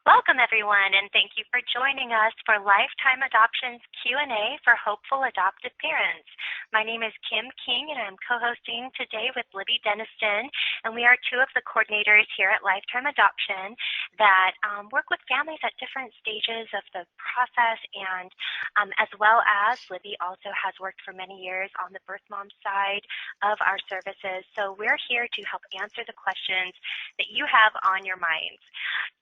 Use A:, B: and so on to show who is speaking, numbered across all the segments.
A: Welcome, everyone, and thank you for joining us for Lifetime Adoptions Q&A for hopeful adoptive parents. My name is Kim King, and I'm co-hosting today with Libby Denniston, and we are two of the coordinators here at Lifetime Adoption that work with families at different stages of the process, and as well as Libby also has worked for many years on the birth mom side of our services. So we're here to help answer the questions that you have on your minds.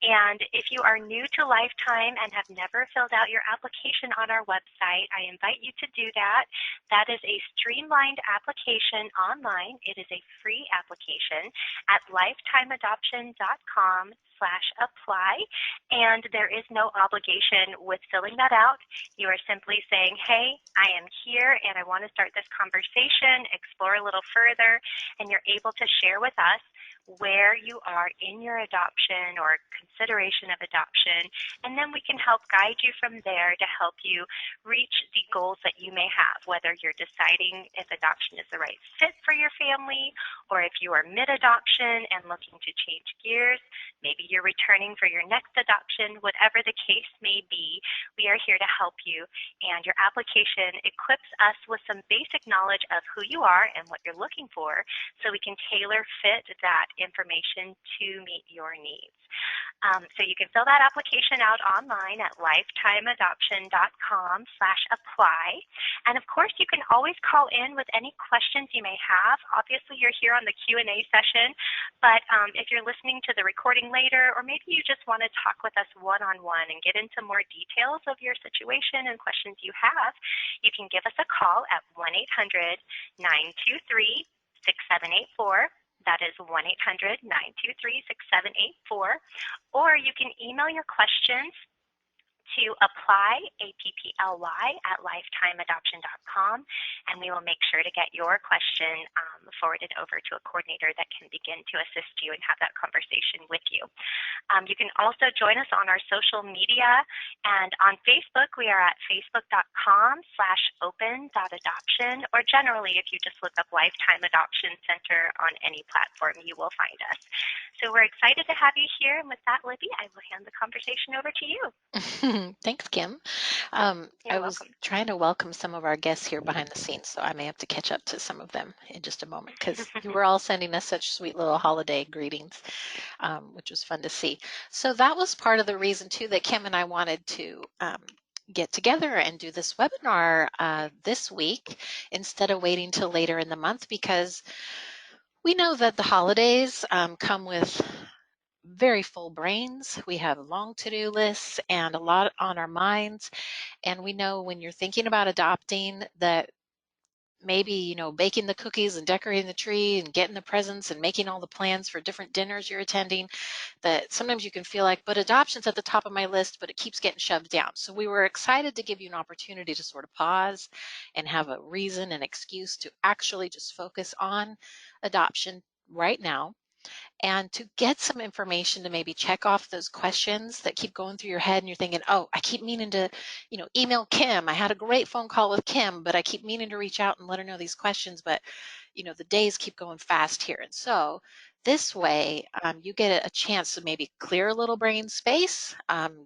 A: And if you are new to Lifetime and have never filled out your application on our website, I invite you to do that. That is a streamlined application online. It is a free application at lifetimeadoption.com/apply, and there is no obligation with filling that out. You are simply saying, hey, I am here and I want to start this conversation, explore a little further, and you're able to share with us where you are in your adoption or consideration of adoption, and then we can help guide you from there to help you reach the goals that you may have, whether you're deciding if adoption is the right fit for your family, or if you are mid-adoption and looking to change gears, maybe you're returning for your next adoption, whatever the case may be, we are here to help you, and your application equips us with some basic knowledge of who you are and what you're looking for, so we can tailor fit that information to meet your needs. So you can fill that application out online at lifetimeadoption.com/apply. And of course, you can always call in with any questions you may have. Obviously, you're here on the Q&A session, but if you're listening to the recording later, or maybe you just want to talk with us one-on-one and get into more details of your situation and questions you have, you can give us a call at 1-800-923-6784. That is 1-800-923-6784. Or you can email your questions to apply, APPLY, at lifetimeadoption.com, and we will make sure to get your question forwarded over to a coordinator that can begin to assist you and have that conversation with you. You can also join us on our social media, and on Facebook, we are at facebook.com/open.adoption, or generally, if you just look up Lifetime Adoption Center on any platform, you will find us. So we're excited to have you here, and with that, Libby, I will hand the conversation over to you.
B: Thanks, Kim.
A: You're
B: I was
A: welcome.
B: trying to welcome some of our guests here behind the scenes, so I may have to catch up to some of them in just a moment because you were all sending us such sweet little holiday greetings, which was fun to see. So that was part of the reason, too, that Kim and I wanted to get together and do this webinar this week instead of waiting till later in the month, because we know that the holidays come with very full brains. We have long to-do lists and a lot on our minds. And we know when you're thinking about adopting that maybe, baking the cookies and decorating the tree and getting the presents and making all the plans for different dinners you're attending, that sometimes you can feel like, but adoption's at the top of my list, but it keeps getting shoved down. So we were excited to give you an opportunity to sort of pause and have a reason and excuse to actually just focus on adoption right now, and to get some information to maybe check off those questions that keep going through your head and you're thinking, oh, I keep meaning to, email Kim. I had a great phone call with Kim, but I keep meaning to reach out and let her know these questions, but the days keep going fast here. And so this way, you get a chance to maybe clear a little brain space,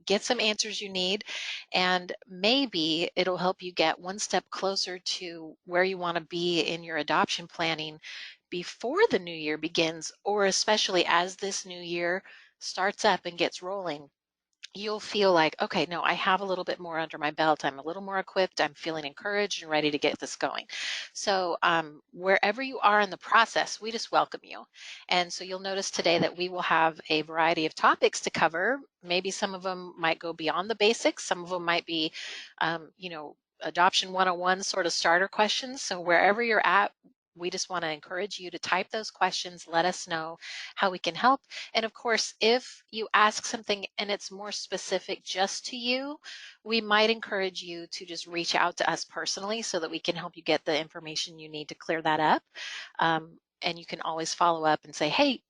B: get some answers you need, and maybe it'll help you get one step closer to where you want to be in your adoption planning before the new year begins, or especially as this new year starts up and gets rolling. You'll feel like, okay, no, I have a little bit more under my belt. I'm a little more equipped. I'm feeling encouraged and ready to get this going. So wherever you are in the process, we just welcome you. And so you'll notice today that we will have a variety of topics to cover. Maybe some of them might go beyond the basics. Some of them might be, Adoption 101 sort of starter questions. So wherever you're at, we just want to encourage you to type those questions. Let us know how we can help. And of course, if you ask something and it's more specific just to you, we might encourage you to just reach out to us personally so that we can help you get the information you need to clear that up. And you can always follow up and say, hey,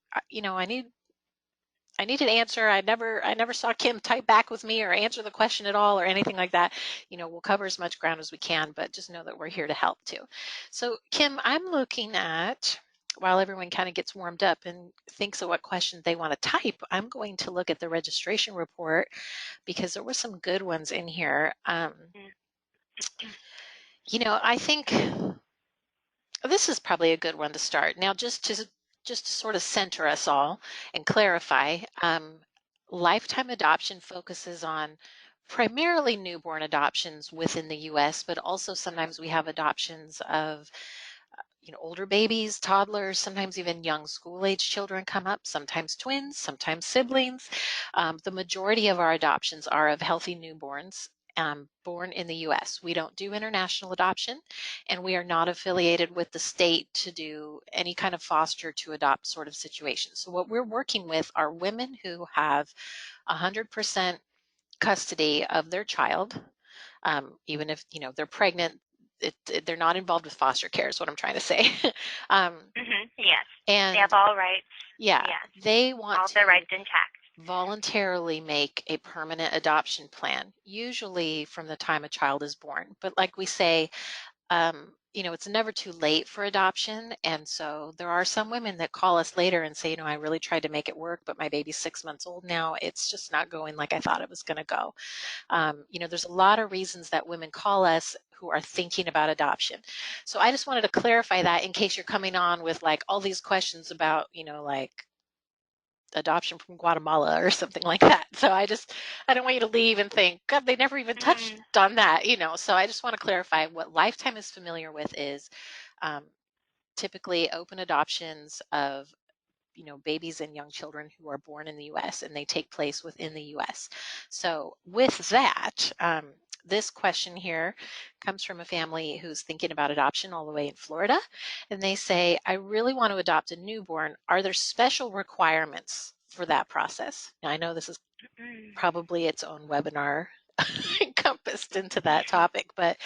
B: I need an answer. I never saw Kim type back with me or answer the question at all or anything like that. We'll cover as much ground as we can, but just know that we're here to help too. So Kim, I'm looking at while everyone kind of gets warmed up and thinks of what questions they want to type, I'm going to look at the registration report because there were some good ones in here.
A: Mm.
B: I think this is probably a good one to start. Now, just to sort of center us all and clarify, lifetime adoption focuses on primarily newborn adoptions within the U.S., but also sometimes we have adoptions of older babies, toddlers, sometimes even young school-age children come up, sometimes twins, sometimes siblings. The majority of our adoptions are of healthy newborns born in the U.S. We don't do international adoption, and we are not affiliated with the state to do any kind of foster to adopt sort of situation. So what we're working with are women who have 100% custody of their child, even if they're pregnant. They're not involved with foster care is what I'm trying to say. um,
A: Yes. They
B: and
A: have all rights.
B: yeah,
A: Yes.
B: they want
A: All
B: to
A: their rights intact.
B: voluntarily make a permanent adoption plan, usually from the time a child is born. But like we say, it's never too late for adoption. And so there are some women that call us later and say, I really tried to make it work, but my baby's 6 months old now. It's just not going like I thought it was going to go. There's a lot of reasons that women call us who are thinking about adoption. So I just wanted to clarify that in case you're coming on with like all these questions about, like adoption from Guatemala or something like that. So I don't want you to leave and think, God, they never even touched
A: Mm.
B: on that, So I just want to clarify what Lifetime is familiar with is um, typically open adoptions of babies and young children who are born in the U.S. and they take place within the U.S. So with that, this question here comes from a family who's thinking about adoption all the way in Florida. And they say, I really want to adopt a newborn. Are there special requirements for that process? Now, I know this is
A: Mm.
B: probably its own webinar encompassed into that topic, but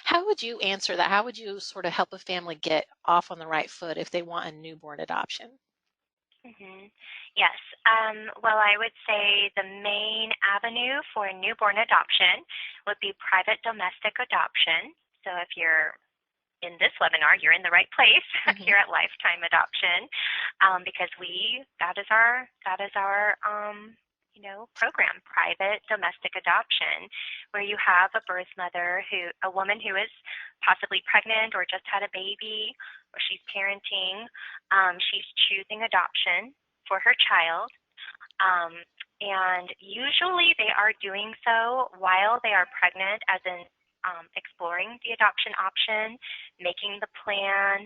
B: how would you answer that? How would you sort of help a family get off on the right foot if they want a newborn adoption?
A: Mm-hmm. Yes. Well, I would say the main avenue for newborn adoption would be private domestic adoption. So if you're in this webinar, you're in the right place here at Lifetime Adoption, because that is our program, private domestic adoption, where you have a woman who is possibly pregnant or just had a baby, or she's parenting. She's choosing adoption for her child. And usually they are doing so while they are pregnant, as in exploring the adoption option, making the plan,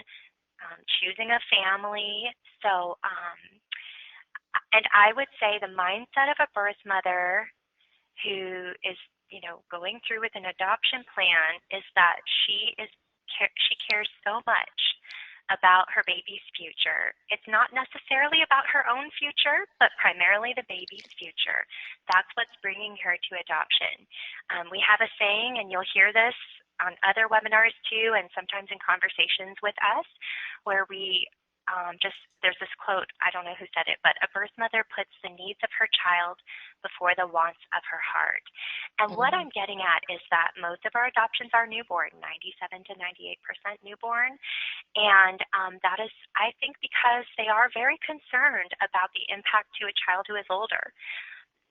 A: choosing a family. So, and I would say the mindset of a birth mother who is, going through with an adoption plan is that she cares so much about her baby's future. It's not necessarily about her own future, but primarily the baby's future. That's what's bringing her to adoption. We have a saying, and you'll hear this on other webinars too, and sometimes in conversations with us, where there's this quote, I don't know who said it, but a birth mother puts the needs of her child before the wants of her heart. And what I'm getting at is that most of our adoptions are newborn, 97 to 98% newborn. And that is, I think, because they are very concerned about the impact to a child who is older.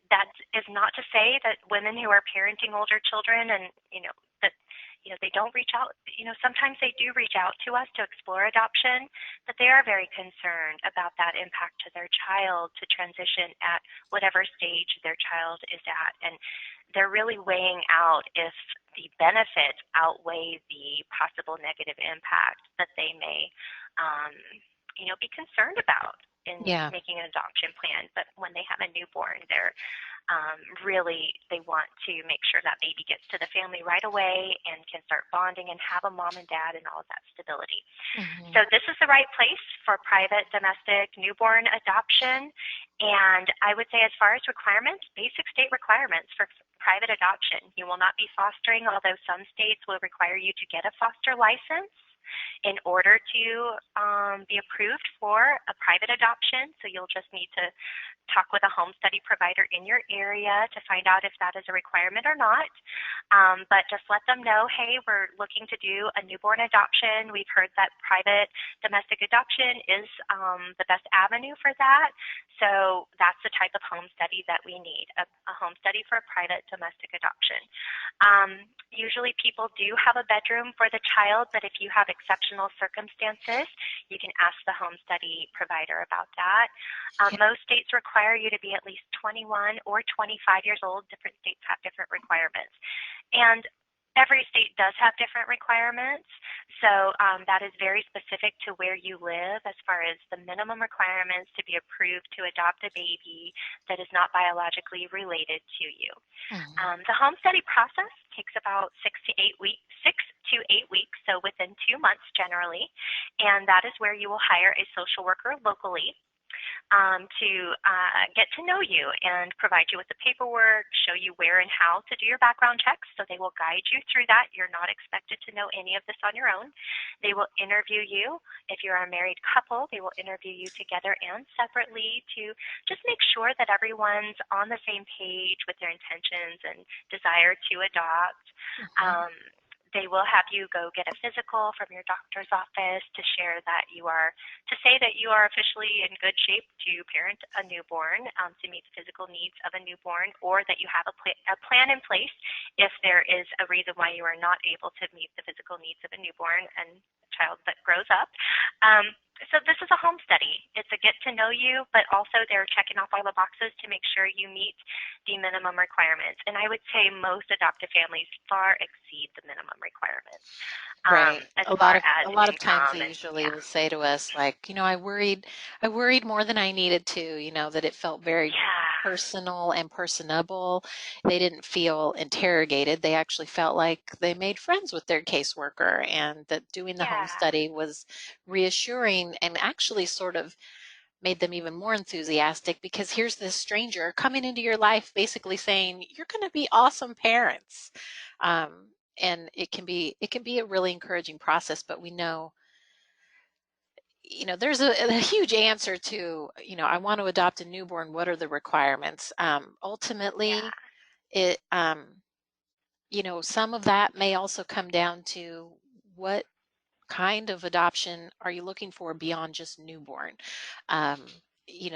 A: That is not to say that women who are parenting older children and, that they don't reach out. Sometimes they do reach out to us to explore adoption, but they are very concerned about that impact to their child to transition at whatever stage their child is at. And they're really weighing out if the benefits outweigh the possible negative impact that they may, be concerned about in making an adoption plan. But when they have a newborn, they're really, they want to make sure that baby gets to the family right away and can start bonding and have a mom and dad and all of that stability. So this is the right place for private domestic newborn adoption. And I would say, as far as requirements, basic state requirements for private adoption. You will not be fostering, although some states will require you to get a foster license. in order to be approved for a private adoption. So you'll just need to talk with a home study provider in your area to find out if that is a requirement or not. But just let them know, hey, we're looking to do a newborn adoption. We've heard that private domestic adoption is the best avenue for that. So that's the type of home study that we need, a home study for a private domestic adoption. Usually people do have a bedroom for the child, but if you have exceptional circumstances, you can ask the home study provider about that. Most states require you to be at least 21 or 25 years old. Different states have different requirements. And every state does have different requirements, so that is very specific to where you live as far as the minimum requirements to be approved to adopt a baby that is not biologically related to you. The home study process takes about 6 to 8 weeks, so within 2 months generally, and that is where you will hire a social worker locally to get to know you and provide you with the paperwork, show you where and how to do your background checks. So they will guide you through that. You're not expected to know any of this on your own. They will interview you. If you're a married couple, they will interview you together and separately to just make sure that everyone's on the same page with their intentions and desire to adopt. They will have you go get a physical from your doctor's office to share that to say that you are officially in good shape to parent a newborn, to meet the physical needs of a newborn, or that you have a plan in place if there is a reason why you are not able to meet the physical needs of a newborn and a child that grows up. So this is a home study. It's a get to know you, but also they're checking off all the boxes to make sure you meet the minimum requirements. And I would say most adoptive families far exceed the minimum requirements.
B: Right.
A: As
B: A
A: far
B: lot of
A: as
B: a lot of times
A: income
B: they
A: and
B: usually will say to us like, I worried more than I needed to, that it felt very
A: yeah,
B: personal and personable. They didn't feel interrogated. They actually felt like they made friends with their caseworker, and that doing the home
A: yeah,
B: study was reassuring and actually sort of made them even more enthusiastic, because here's this stranger coming into your life basically saying you're going to be awesome parents. Um, and it can be a really encouraging process, but we know, there's a huge answer to, I want to adopt a newborn, what are the requirements? Ultimately,
A: yeah,
B: it some of that may also come down to what kind of adoption are you looking for beyond just newborn. um,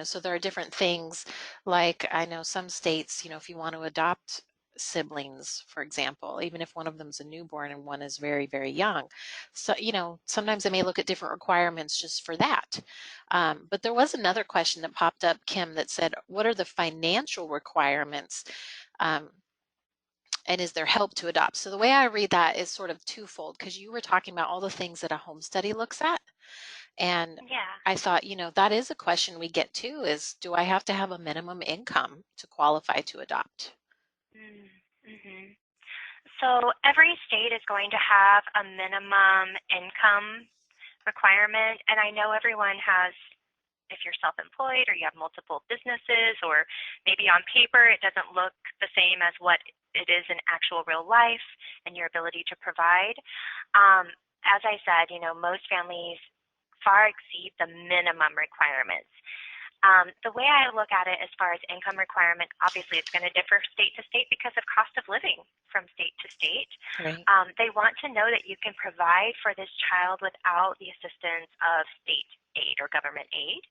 B: so there are different things, like I know some states, if you want to adopt siblings, for example, even if one of them's a newborn and one is very, very young, so sometimes they may look at different requirements just for that. But there was another question that popped up, Kim, that said, what are the financial requirements, um, and is there help to adopt? So the way I read that is sort of twofold, because you were talking about all the things that a home study looks at. And
A: yeah.
B: I thought, that is a question we get too, is do I have to have a minimum income to qualify to adopt?
A: Mm-hmm. So every state is going to have a minimum income requirement, and I know everyone has, if you're self-employed or you have multiple businesses, or maybe on paper it doesn't look the same as what it is in actual real life and your ability to provide. As I said, most families far exceed the minimum requirements. The way I look at it as far as income requirement, obviously it's going to differ state to state because of cost of living from state to state.
B: Right.
A: They want to know that you can provide for this child without the assistance of state aid or government aid,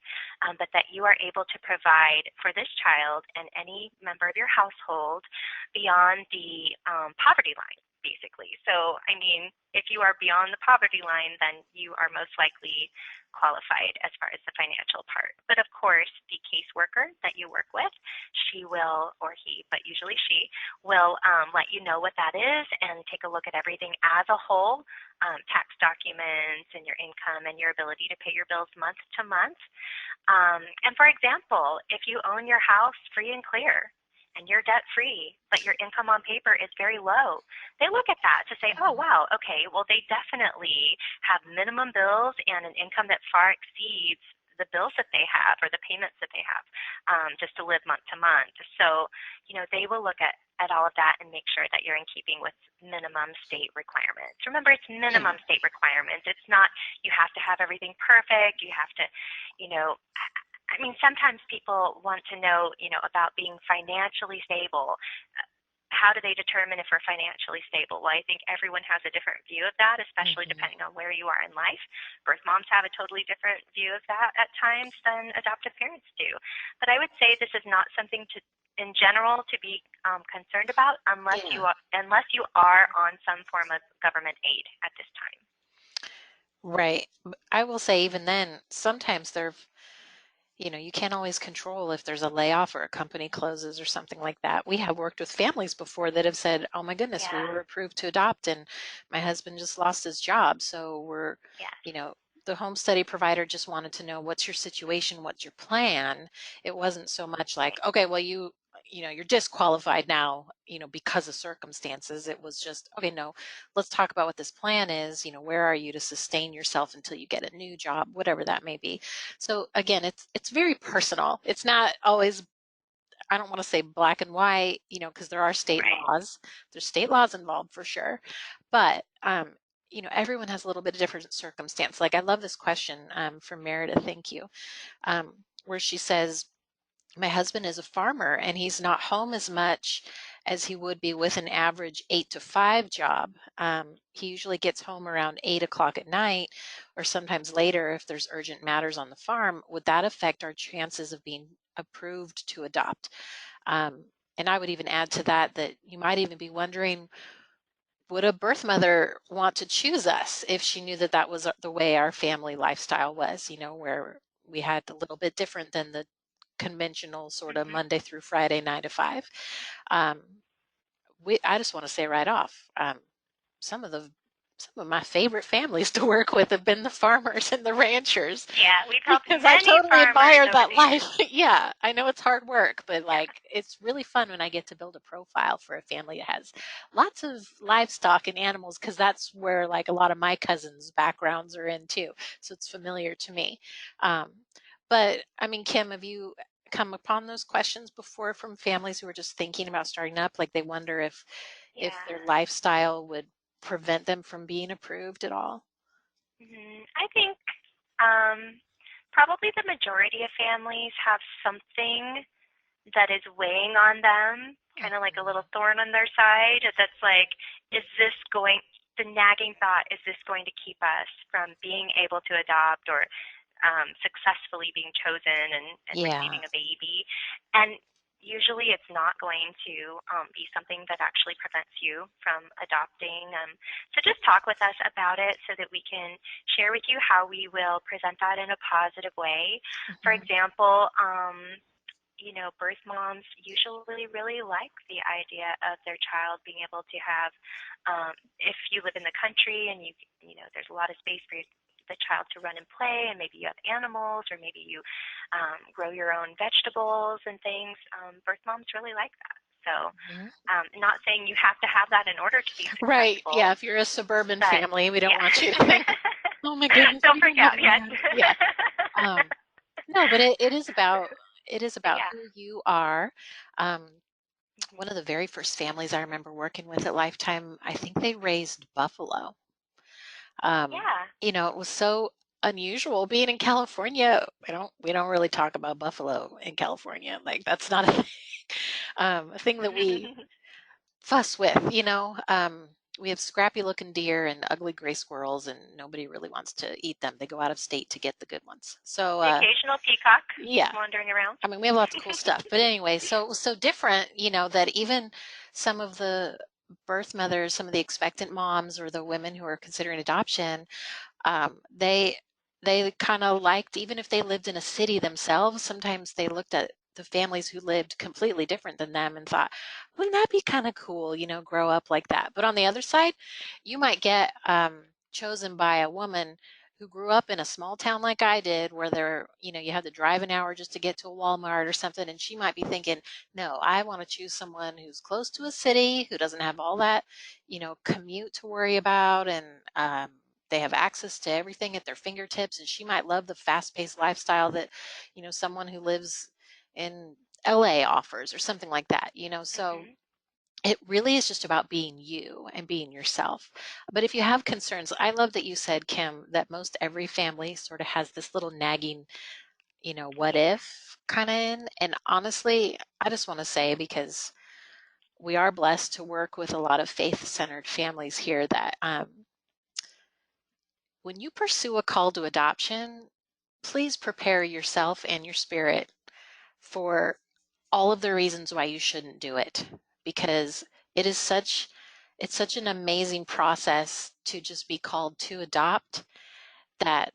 A: but that you are able to provide for this child and any member of your household beyond the poverty line, basically. So, I mean, if you are beyond the poverty line, then you are most likely qualified as far as the financial part. But of course, the caseworker that you work with, she will, or he, but usually she, will let you know what that is and take a look at everything as a whole, tax documents and your income and your ability to pay your bills month to month. And for example, if you own your house free and clear, and you're debt free, but your income on paper is very low, they look at that to say, oh, wow, okay, well, they definitely have minimum bills and an income that far exceeds the bills that they have or the payments that they have, just to live month to month. So, they will look at all of that and make sure that you're in keeping with minimum state requirements. Remember, it's minimum state requirements. It's not you have to have everything perfect. You have to, you know, I mean, sometimes people want to know, about being financially stable. How do they determine if we're financially stable? Well, I think everyone has a different view of that, especially depending on where you are in life. Birth moms have a totally different view of that at times than adoptive parents do. But I would say this is not something in general, to be concerned about unless you are on some form of government aid at this time.
B: Right. I will say even then, sometimes you can't always control if there's a layoff or a company closes or something like that. We have worked with families before that have said, oh my goodness, we
A: Yeah.
B: were approved to adopt and my husband just lost his job. So
A: Yes.
B: the home study provider just wanted to know what's your situation, what's your plan. It wasn't so much like,
A: Right.
B: okay, well, you're disqualified now, because of circumstances. It was just, okay, no, let's talk about what this plan is. Where are you to sustain yourself until you get a new job, whatever that may be. So again, it's very personal. It's not always, I don't want to say black and white, because there are state
A: Right.
B: laws. There's state laws involved for sure. But everyone has a little bit of different circumstance. Like I love this question from Meredith, thank you, where she says, my husband is a farmer and he's not home as much as he would be with an average 8 to 5 job. He usually gets home around 8 o'clock at night or sometimes later if there's urgent matters on the farm. Would that affect our chances of being approved to adopt? And I would even add to that you might even be wondering, would a birth mother want to choose us if she knew that that was the way our family lifestyle was, where we had a little bit different than the conventional sort of
A: Mm-hmm.
B: Monday through Friday, 9 to 5. Um, I just want to say right off, some of my favorite families to work with have been the farmers and the ranchers
A: Yeah, we've helped
B: because I
A: many
B: totally
A: farmers
B: admire
A: over
B: that
A: the
B: life.
A: years.
B: Yeah, I know it's hard work, but
A: Yeah.
B: it's really fun when I get to build a profile for a family that has lots of livestock and animals because that's where like a lot of my cousins' backgrounds are in too. So it's familiar to me. Um, but I mean, Kim, have you come upon those questions before from families who are just thinking about starting up? Like they wonder if
A: Yeah.
B: their lifestyle would prevent them from being approved at all?
A: I think um, probably the majority of families have something that is weighing on them, kind of like a little thorn on their side. That's like, is this going, the nagging thought, is this going to keep us from being able to adopt or successfully being chosen and
B: Yeah.
A: receiving a baby? And usually it's not going to be something that actually prevents you from adopting. So just talk with us about it so that we can share with you how we will present that in a positive way. For
B: Mhm.
A: example, birth moms usually really like the idea of their child being able to have, if you live in the country and there's a lot of space for the child to run and play, and maybe you have animals, or maybe you grow your own vegetables and things. Birth moms really like that. So,
B: Mhm.
A: not saying you have to have that in order to be
B: Right. Yeah.
A: successful,
B: If you're a suburban
A: but
B: family, we don't
A: yeah.
B: want you to think, oh my goodness,
A: Don't
B: we
A: freak
B: don't have
A: out. Yes.
B: land. Yeah. Um, no, but it is about
A: But yeah.
B: who you are. Um, one
A: Hmm.
B: of the very first families I remember working with at Lifetime, I think they raised buffalo.
A: Yeah.
B: It was so unusual being in California. We don't really talk about buffalo in California. Like that's not a thing that we fuss with. We have scrappy looking deer and ugly gray squirrels, and nobody really wants to eat them. They go out of state to get the good ones. So,
A: The occasional peacock
B: yeah,
A: wandering around.
B: I mean, we have lots of cool stuff. But anyway, so it was so different, that even some of the birth mothers, some of the expectant moms, or the women who are considering adoption, they kind of liked, even if they lived in a city themselves, sometimes they looked at the families who lived completely different than them and thought, wouldn't that be kind of cool, grow up like that. But on the other side, you might get chosen by a woman who grew up in a small town like I did, where you had to drive an hour just to get to a Walmart or something, and she might be thinking, no, I want to choose someone who's close to a city, who doesn't have all that commute to worry about, and they have access to everything at their fingertips, and she might love the fast-paced lifestyle that, someone who lives in LA offers or something like that, so
A: Mhm.
B: it really is just about being you and being yourself. But if you have concerns, I love that you said, Kim, that most every family sort of has this little nagging, what
A: Yeah.
B: if kind of in. And honestly, I just want to say, because we are blessed to work with a lot of faith-centered families here, that when you pursue a call to adoption, please prepare yourself and your spirit for all of the reasons why you shouldn't do it, because it is such it's such an amazing process to just be called to adopt, that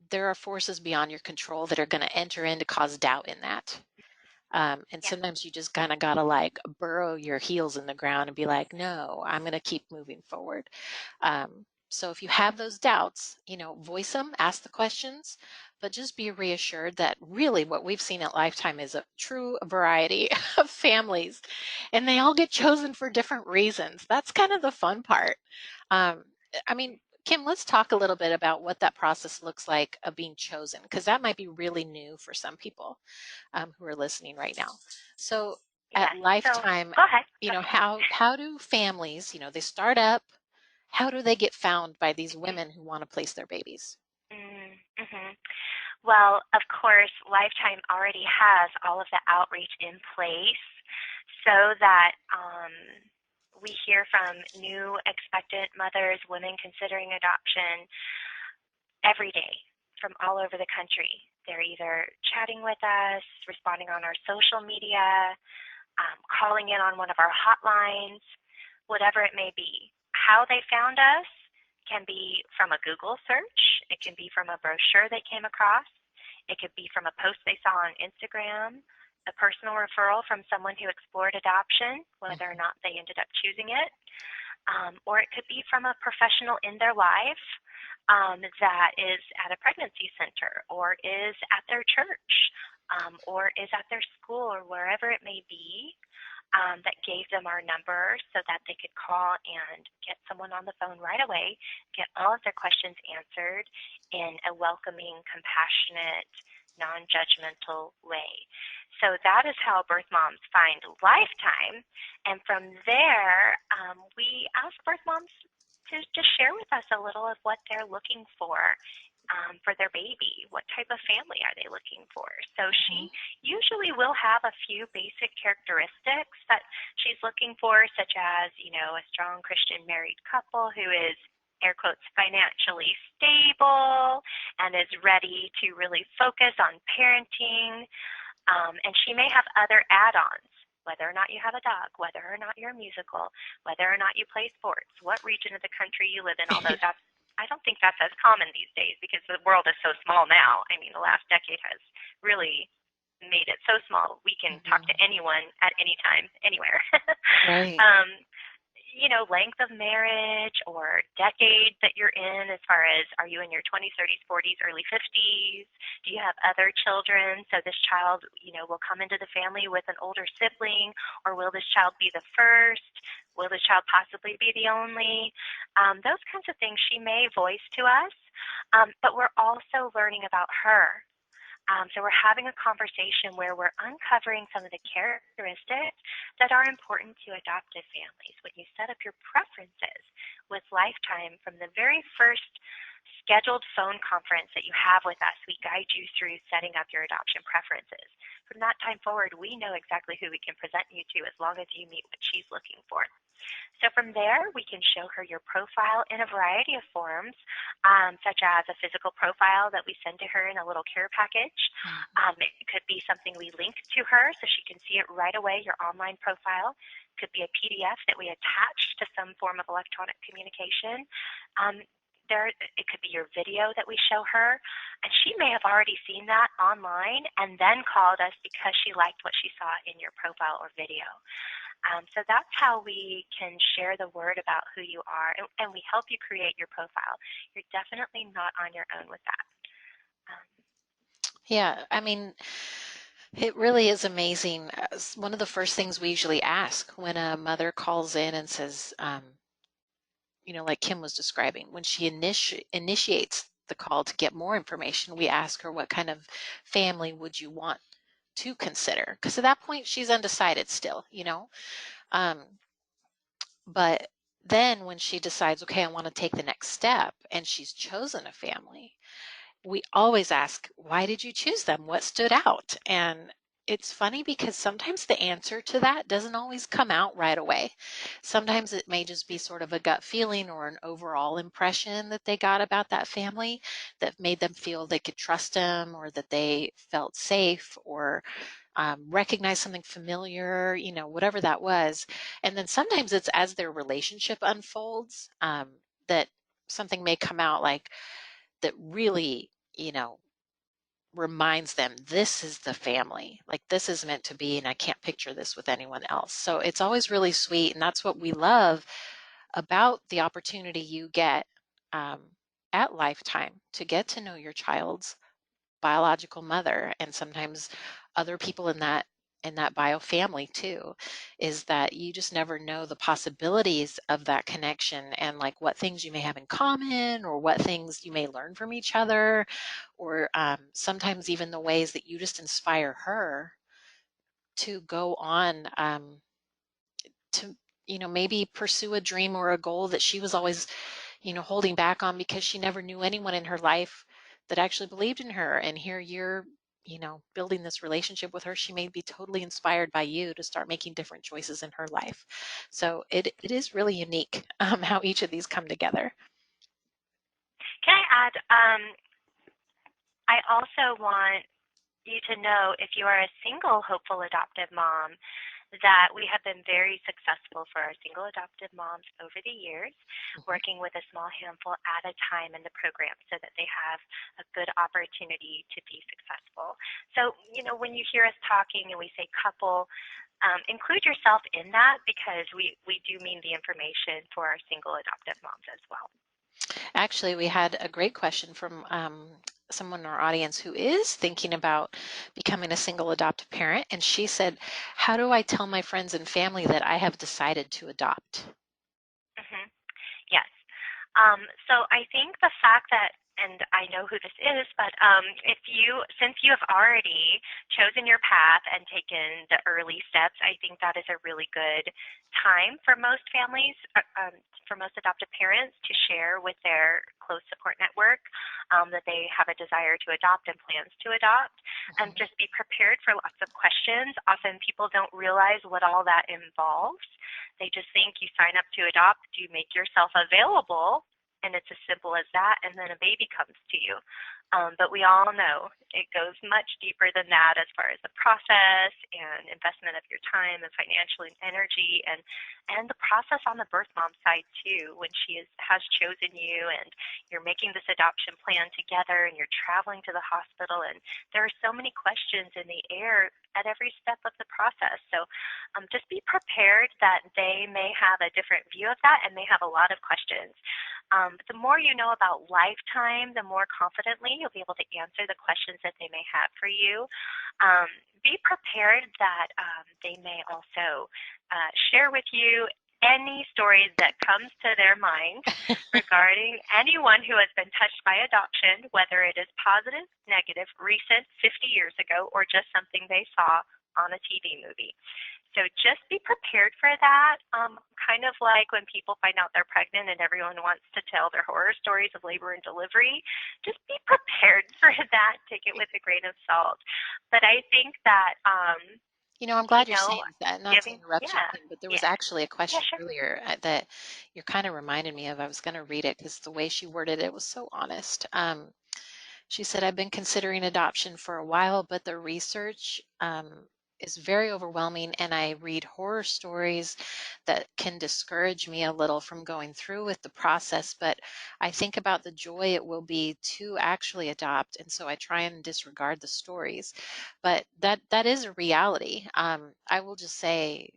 B: there are forces beyond your control that are going to enter in to cause doubt in that. And
A: Yeah.
B: sometimes you just kind of got to like burrow your heels in the ground and be like, no, I'm going to keep moving forward. So if you have those doubts, voice them, ask the questions, but just be reassured that really what we've seen at Lifetime is a true variety of families, and they all get chosen for different reasons. That's kind of the fun part. Um, I mean, Kim, let's talk a little bit about what that process looks like of being chosen, because that might be really new for some people who are listening right now. So at
A: Yes. So
B: Lifetime,
A: go ahead. Go ahead.
B: how do families, they start up, how do they get found by these women who want to place their babies?
A: Mm-hmm. Well, of course, Lifetime already has all of the outreach in place so that we hear from new expectant mothers, women considering adoption every day from all over the country. They're either chatting with us, responding on our social media, calling in on one of our hotlines, whatever it may be. How they found us can be from a Google search, it can be from a brochure they came across, it could be from a post they saw on Instagram, a personal referral from someone who explored adoption, whether or
B: Mhm.
A: not they ended up choosing it, or it could be from a professional in their life that is at a pregnancy center or is at their church or is at their school or wherever it may be, that gave them our number so that they could call and get someone on the phone right away, get all of their questions answered in a welcoming, compassionate, non-judgmental way. So that is how birth moms find Lifetime. And from there, we ask birth moms to just share with us a little of what they're looking for their baby. What type of family are they looking for? So
B: Mhm.
A: she usually will have a few basic characteristics that she's looking for, such as, a strong Christian married couple who is, air quotes, financially stable and is ready to really focus on parenting. And she may have other add-ons, whether or not you have a dog, whether or not you're musical, whether or not you play sports, what region of the country you live in, although I don't think that's as common these days because the world is so small now. I mean, the last decade has really made it so small we can talk to
B: Mhm.
A: anyone at any time, anywhere.
B: Right.
A: um, length of marriage or decade that you're in, as far as are you in your 20s, 30s, 40s, early 50s? Do you have other children? So this child, will come into the family with an older sibling, or will this child be the first? Will this child possibly be the only? Those kinds of things she may voice to us, but we're also learning about her. So we're having a conversation where we're uncovering some of the characteristics that are important to adoptive families. When you set up your preferences with Lifetime, from the very first scheduled phone conference that you have with us, we guide you through setting up your adoption preferences. From that time forward, we know exactly who we can present you to as long as you meet what she's looking for. So from there, we can show her your profile in a variety of forms, such as a physical profile that we send to her in a little care package.
B: Mhm.
A: It could be something we link to her so she can see it right away, your online profile. It could be a PDF that we attach to some form of electronic communication. Um, it could be your video that we show her, and she may have already seen that online and then called us because she liked what she saw in your profile or video. So that's how we can share the word about who you are, and we help you create your profile. You're definitely not on your own with that. Um,
B: Yeah, I mean, it really is amazing. One of the first things we usually ask when a mother calls in and says, like Kim was describing, when she initiates the call to get more information, we ask her, what kind of family would you want to consider? Because at that point, she's undecided still. Um, but then when she decides, okay, I want to take the next step, and she's chosen a family, we always ask, why did you choose them? What stood out? And it's funny because sometimes the answer to that doesn't always come out right away. Sometimes it may just be sort of a gut feeling or an overall impression that they got about that family that made them feel they could trust them, or that they felt safe, or recognize something familiar, whatever that was. And then sometimes it's as their relationship unfolds, that something may come out like that really, reminds them, this is the family, like this is meant to be, and I can't picture this with anyone else. So it's always really sweet, and that's what we love about the opportunity you get um, at Lifetime to get to know your child's biological mother, and sometimes other people in that bio family too, is that you just never know the possibilities of that connection, and like what things you may have in common, or what things you may learn from each other, or sometimes even the ways that you just inspire her to go on, to maybe pursue a dream or a goal that she was always holding back on because she never knew anyone in her life that actually believed in her. And here you're, building this relationship with her. She may be totally inspired by you to start making different choices in her life. So it is really unique how each of these come together.
A: Can I add, I also want you to know, if you are a single hopeful adoptive mom, that we have been very successful for our single adoptive moms over the years,
B: Mhm.
A: working with a small handful at a time in the program so that they have a good opportunity to be successful. So, when you hear us talking and we say couple, include yourself in that, because we do mean the information for our single adoptive moms as well.
B: Actually, we had a great question from someone in our audience who is thinking about becoming a single adoptive parent. And she said, how do I tell my friends and family that I have decided to adopt?
A: Hmm. Yes. So I think the fact that, and I know who this is, but since you have already chosen your path and taken the early steps, I think that is a really good time for most families, for most adoptive parents, to share with their close support network that they have a desire to adopt and plans to adopt, and
B: Mhm.
A: just be prepared for lots of questions. Often people don't realize what all that involves. They just think you sign up to adopt, you make yourself available, and it's as simple as that, and then a baby comes to you. But we all know it goes much deeper than that, as far as the process and investment of your time and financial and energy, and the process on the birth mom side too, when she has chosen you and you're making this adoption plan together and you're traveling to the hospital, and there are so many questions in the air at every step of the process. So just be prepared that they may have a different view of that and may have a lot of questions. But the more you know about Lifetime, the more confidently you'll be able to answer the questions that they may have for you. Be prepared that they may also share with you any stories that comes to their mind regarding anyone who has been touched by adoption, whether it is positive, negative, recent, 50 years ago, or just something they saw on a TV movie. So just be prepared for that. Kind of like when people find out they're pregnant and everyone wants to tell their horror stories of labor and delivery. Just be prepared for that. Take it with a grain of salt. But I think that,
B: I'm glad you're saying
A: giving,
B: that. Not to interrupt you,
A: yeah,
B: Kim, but there was
A: yeah,
B: actually a
A: yeah,
B: question
A: sure.
B: earlier that you're kind of reminded me of. I was going to read it because the way she worded it was so honest. She said, I've been considering adoption for a while, but the research is very overwhelming, and I read horror stories that can discourage me a little from going through with the process. But I think about the joy it will be to actually adopt, and so I try and disregard the stories. But that is a reality. I will just say,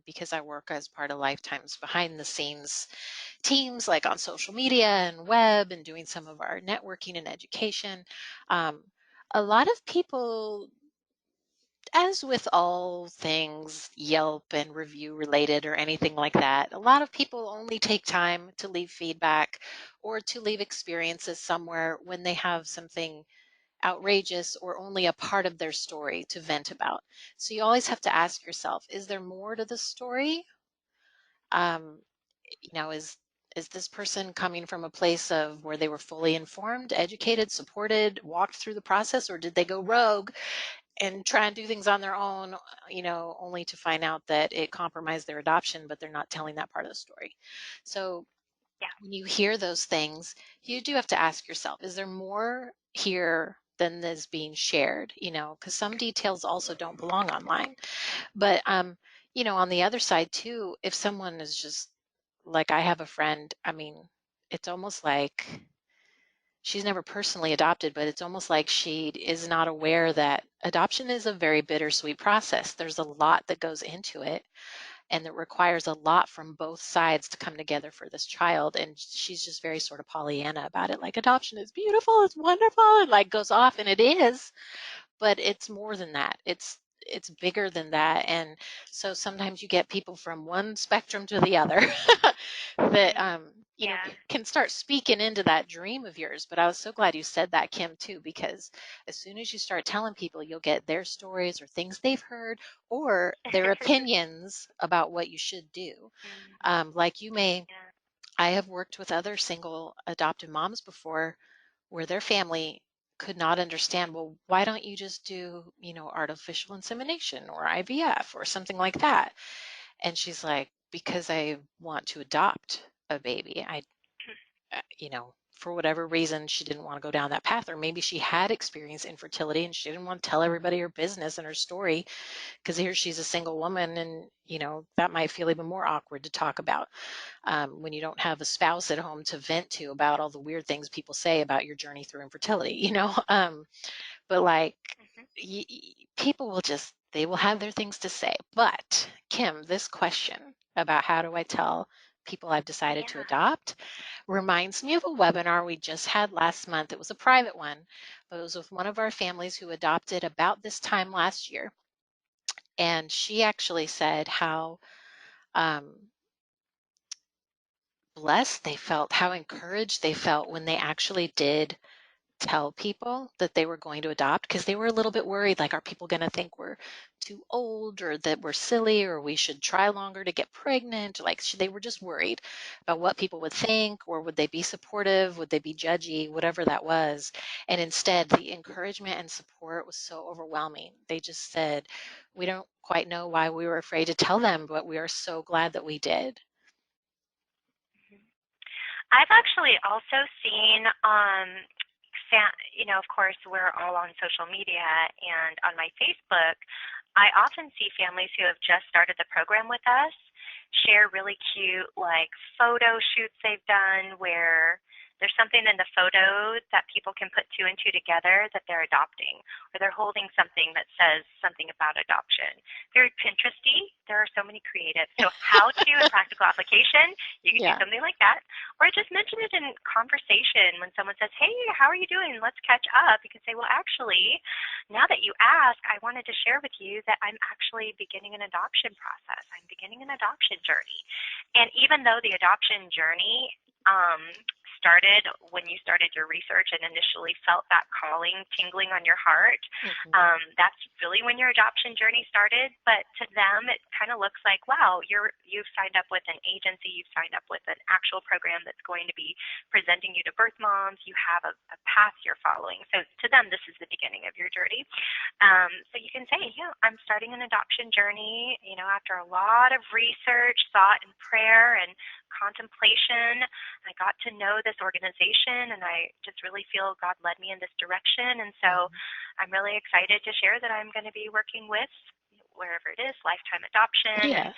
B: because I work as part of Lifetime's behind the scenes teams, like on social media and web, and doing some of our networking and education. Um, a lot of people as with all things Yelp and review related or anything like that, a lot of people only take time to leave feedback or to leave experiences somewhere when they have something outrageous or only a part of their story to vent about. So you always have to ask yourself, is there more to the story? Um, is this person coming from a place of where they were fully informed, educated, supported, walked through the process, or did they go rogue and try and do things on their own, only to find out that it compromised their adoption, but they're not telling that part of the story. So
A: Yeah.
B: when you hear those things, you do have to ask yourself, is there more here than is being shared? Because some details also don't belong online. But on the other side too, if someone is just like, I have a friend, I mean, it's almost like she's never personally adopted, but it's almost like she is not aware that adoption is a very bittersweet process. There's a lot that goes into it, and it requires a lot from both sides to come together for this child. And she's just very sort of Pollyanna about it. Like, adoption is beautiful, it's wonderful, and like goes off, and it is, but it's more than that. It's bigger than that. And so sometimes you get people from one spectrum to the other that
A: Mm, yeah.
B: can start speaking into that dream of yours. But I was so glad you said that, Kim, too, because as soon as you start telling people, you'll get their stories or things they've heard or their opinions about what you should do.
A: Mm,
B: Like you may,
A: yeah.
B: I have worked with other single adopted moms before where their family could not understand, well, why don't you just do, artificial insemination or IVF or something like that? And she's like, because I want to adopt a baby. For whatever reason, she didn't want to go down that path, or maybe she had experienced infertility and she didn't want to tell everybody her business and her story because here she's a single woman, and that might feel even more awkward to talk about when you don't have a spouse at home to vent to about all the weird things people say about your journey through infertility. But like,
A: Hmm.
B: people will just, they will have their things to say. But Kim, this question about how do I tell people I've decided to
A: Yeah.
B: adopt reminds me of a webinar we just had last month. It was a private one, but it was with one of our families who adopted about this time last year. And she actually said how um, blessed they felt, how encouraged they felt when they actually did tell people that they were going to adopt, because they were a little bit worried, like, are people going to think we're too old or that we're silly or we should try longer to get pregnant? Like, they were just worried about what people would think, or would they be supportive, would they be judgy, whatever that was. And instead, the encouragement and support was so overwhelming. They just said, we don't quite know why we were afraid to tell them, but we are so glad that we did.
A: I've actually also seen, of course, we're all on social media, and on my Facebook, I often see families who have just started the program with us share really cute, like, photo shoots they've done where there's something in the photo that people can put two and two together that they're adopting, or they're holding something that says something about adoption. Very Pinteresty. There are so many creative. So how to, in practical application, you could do
B: Yeah.
A: something like that. Or just mention it in conversation when someone says, hey, how are you doing? Let's catch up. You can say, well, actually, now that you ask, I wanted to share with you that I'm actually beginning an adoption process. I'm beginning an adoption journey. And even though the adoption journey started when you started your research and initially felt that calling tingling on your heart, that's really when your adoption journey started. But to them, it kind of looks like, wow, you've signed up with an agency, you've signed up with an actual program that's going to be presenting you to birth moms. You have a path you're following. So to them, this is the beginning of your journey. So you can say, yeah, I'm starting an adoption journey, after a lot of research, thought, and prayer and contemplation. I got to know this organization, and I just really feel God led me in this direction. And so I'm really excited to share that I'm going to be working with, wherever it is, Lifetime Adoption. And
B: Yeah.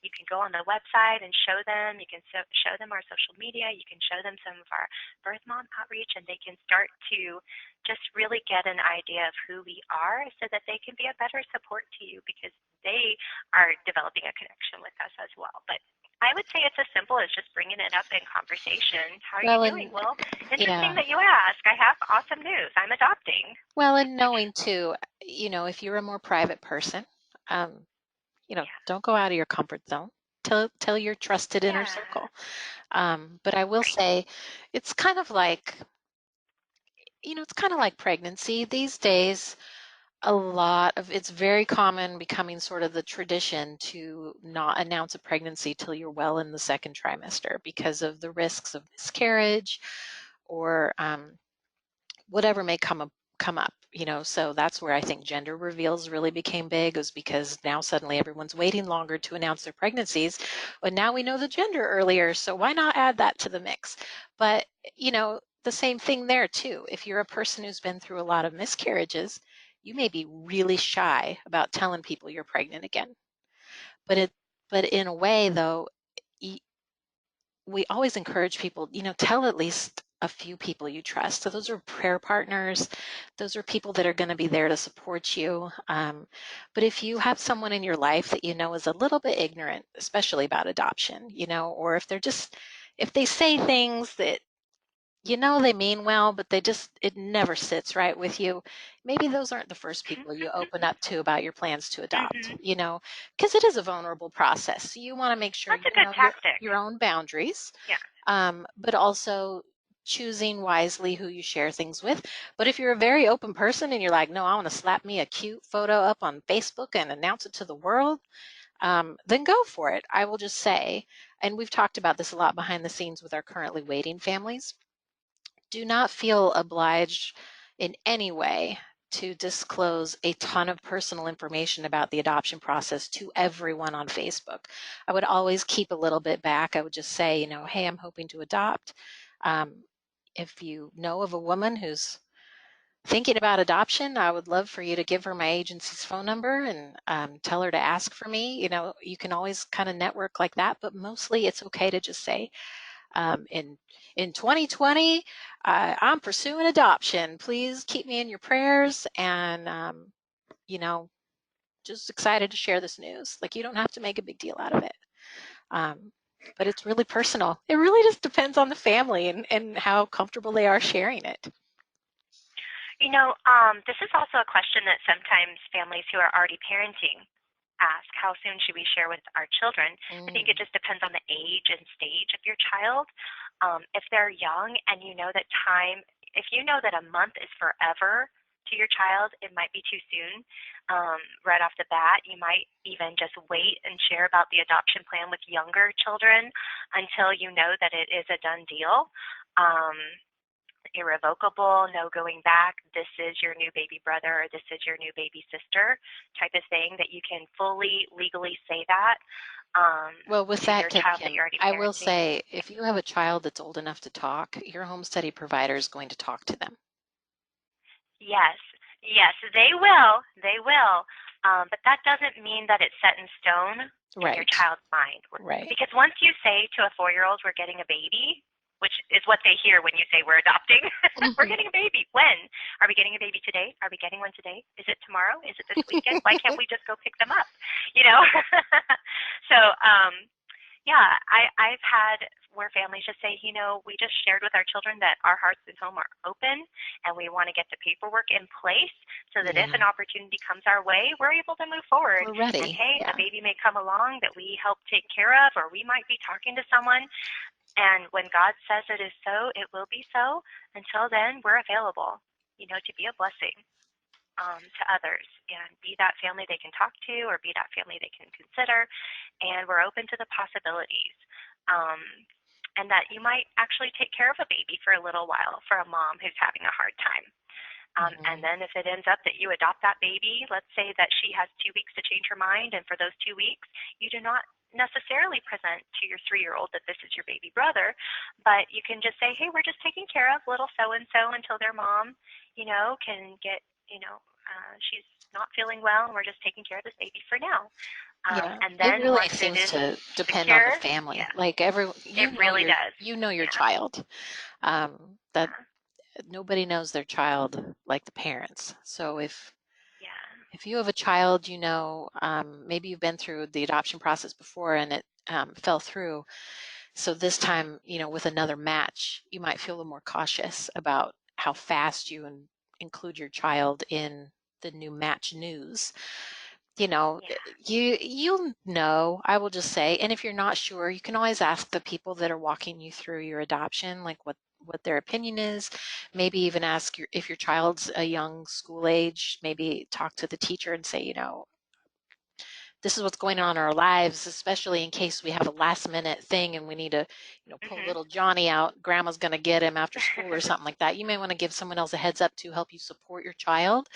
A: you can go on the website and show them. You can show them our social media. You can show them some of our birth mom outreach, and they can start to just really get an idea of who we are so that they can be a better support to you, because they are developing a connection with us as well. But I would say it's as simple as just bringing it up in conversation. How are you
B: Well,
A: doing?
B: and
A: Well, interesting
B: yeah,
A: that you ask. I have awesome news. I'm adopting.
B: well, and knowing too, if you're a more private person, um, don't go out of your comfort zone. Tell your trusted inner
A: Yeah.
B: circle. But I will
A: Right.
B: say, it's kind of like, it's kind of like pregnancy these days. It's very common becoming sort of the tradition to not announce a pregnancy till you're well in the second trimester because of the risks of miscarriage or whatever may come up. So that's where I think gender reveals really became big, is because now suddenly everyone's waiting longer to announce their pregnancies, but now we know the gender earlier, so why not add that to the mix? But the same thing there too. If you're a person who's been through a lot of miscarriages, you may be really shy about telling people you're pregnant again. But in a way though, we always encourage people, tell at least a few people you trust. So those are prayer partners. Those are people that are going to be there to support you. But if you have someone in your life that you know is a little bit ignorant, especially about adoption, or if they say things that they mean well, but it never sits right with you. Maybe those aren't the first people you open up to about your plans to adopt,
A: Mhm.
B: because it is a vulnerable process. So you want to make sure
A: That's
B: you
A: a good
B: know
A: tactic.
B: your own boundaries,
A: Yeah.
B: but also choosing wisely who you share things with. But if you're a very open person and you're like, no, I want to slap me a cute photo up on Facebook and announce it to the world, then go for it. I will just say, and we've talked about this a lot behind the scenes with our currently waiting families, do not feel obliged in any way to disclose a ton of personal information about the adoption process to everyone on Facebook. I would always keep a little bit back. I would just say, hey, I'm hoping to adopt. Um, if you know of a woman who's thinking about adoption, I would love for you to give her my agency's phone number and tell her to ask for me. You can always kind of network like that, but mostly it's okay to just say, um, in in 2020, I'm pursuing adoption. Please keep me in your prayers, and you know, just excited to share this news. Like, you don't have to make a big deal out of it, um, but it's really personal. It really just depends on the family and how comfortable they are sharing it.
A: This is also a question that sometimes families who are already parenting ask. How soon should we share with our children? I think it
B: Mm.
A: just depends on the age and stage of your child. If they're young and if you know that a month is forever to your child, it might be too soon. Right off the bat, you might even just wait and share about the adoption plan with younger children until you know that it is a done deal. Um, Irrevocable, no going back, this is your new baby brother or this is your new baby sister type of thing, that you can fully legally say that um,
B: Well, with
A: to
B: that
A: your
B: tip,
A: child that
B: Kim,
A: you're already
B: I will
A: parenting.
B: say, if you have a child that's old enough to talk, your home study provider is going to talk to them.
A: Yes, yes, they will. They will. But that doesn't mean that it's set in stone in your
B: Right,
A: child's mind.
B: right.
A: Because once you say to a 4-year-old, we're getting a baby, which is what they hear when you say we're adopting, we're
B: Mhm.
A: getting a baby. When? Are we getting a baby today? Are we getting one today? Is it tomorrow? Is it this weekend? Why can't we just go pick them up? You know? So, yeah, I've had where families just say, we just shared with our children that our hearts and home are open and we want to get the paperwork in place so that if
B: Yeah,
A: an opportunity comes our way, we're able to move forward.
B: we're
A: And
B: ready.
A: hey, a
B: Yeah.
A: baby may come along that we help take care of, or we might be talking to someone. And when God says it is so, it will be so. Until then, we're available, to be a blessing to others and be that family they can talk to or be that family they can consider. And we're open to the possibilities. Um, and that you might actually take care of a baby for a little while for a mom who's having a hard time. And
B: Mhm.
A: then if it ends up that you adopt that baby, let's say that she has 2 weeks to change her mind, and for those 2 weeks, you do not necessarily present to your 3-year-old that this is your baby brother, but you can just say, hey, we're just taking care of little so and so until their mom, can get, she's not feeling well, and we're just taking care of this baby for now.
B: Yeah,
A: And
B: it
A: then
B: really
A: once it
B: seems
A: is
B: to depend on the
A: secure,
B: family.
A: yeah,
B: Like
A: it really does.
B: you know your
A: Yeah,
B: child. That
A: yeah,
B: nobody knows their child like the parents. So if
A: yeah.
B: if you have a child, maybe you've been through the adoption process before and it fell through. So this time, with another match, you might feel a little more cautious about how fast you include your child in the new match news. You know,
A: Yeah.
B: I will just say, and if you're not sure, you can always ask the people that are walking you through your adoption, like what their opinion is. Maybe even ask if your child's a young school age, maybe talk to the teacher and say, this is what's going on in our lives, especially in case we have a last minute thing and we need to, pull
A: Mhm.
B: little Johnny out. Grandma's going to get him after school or something like that. You may want to give someone else a heads up to help you support your child.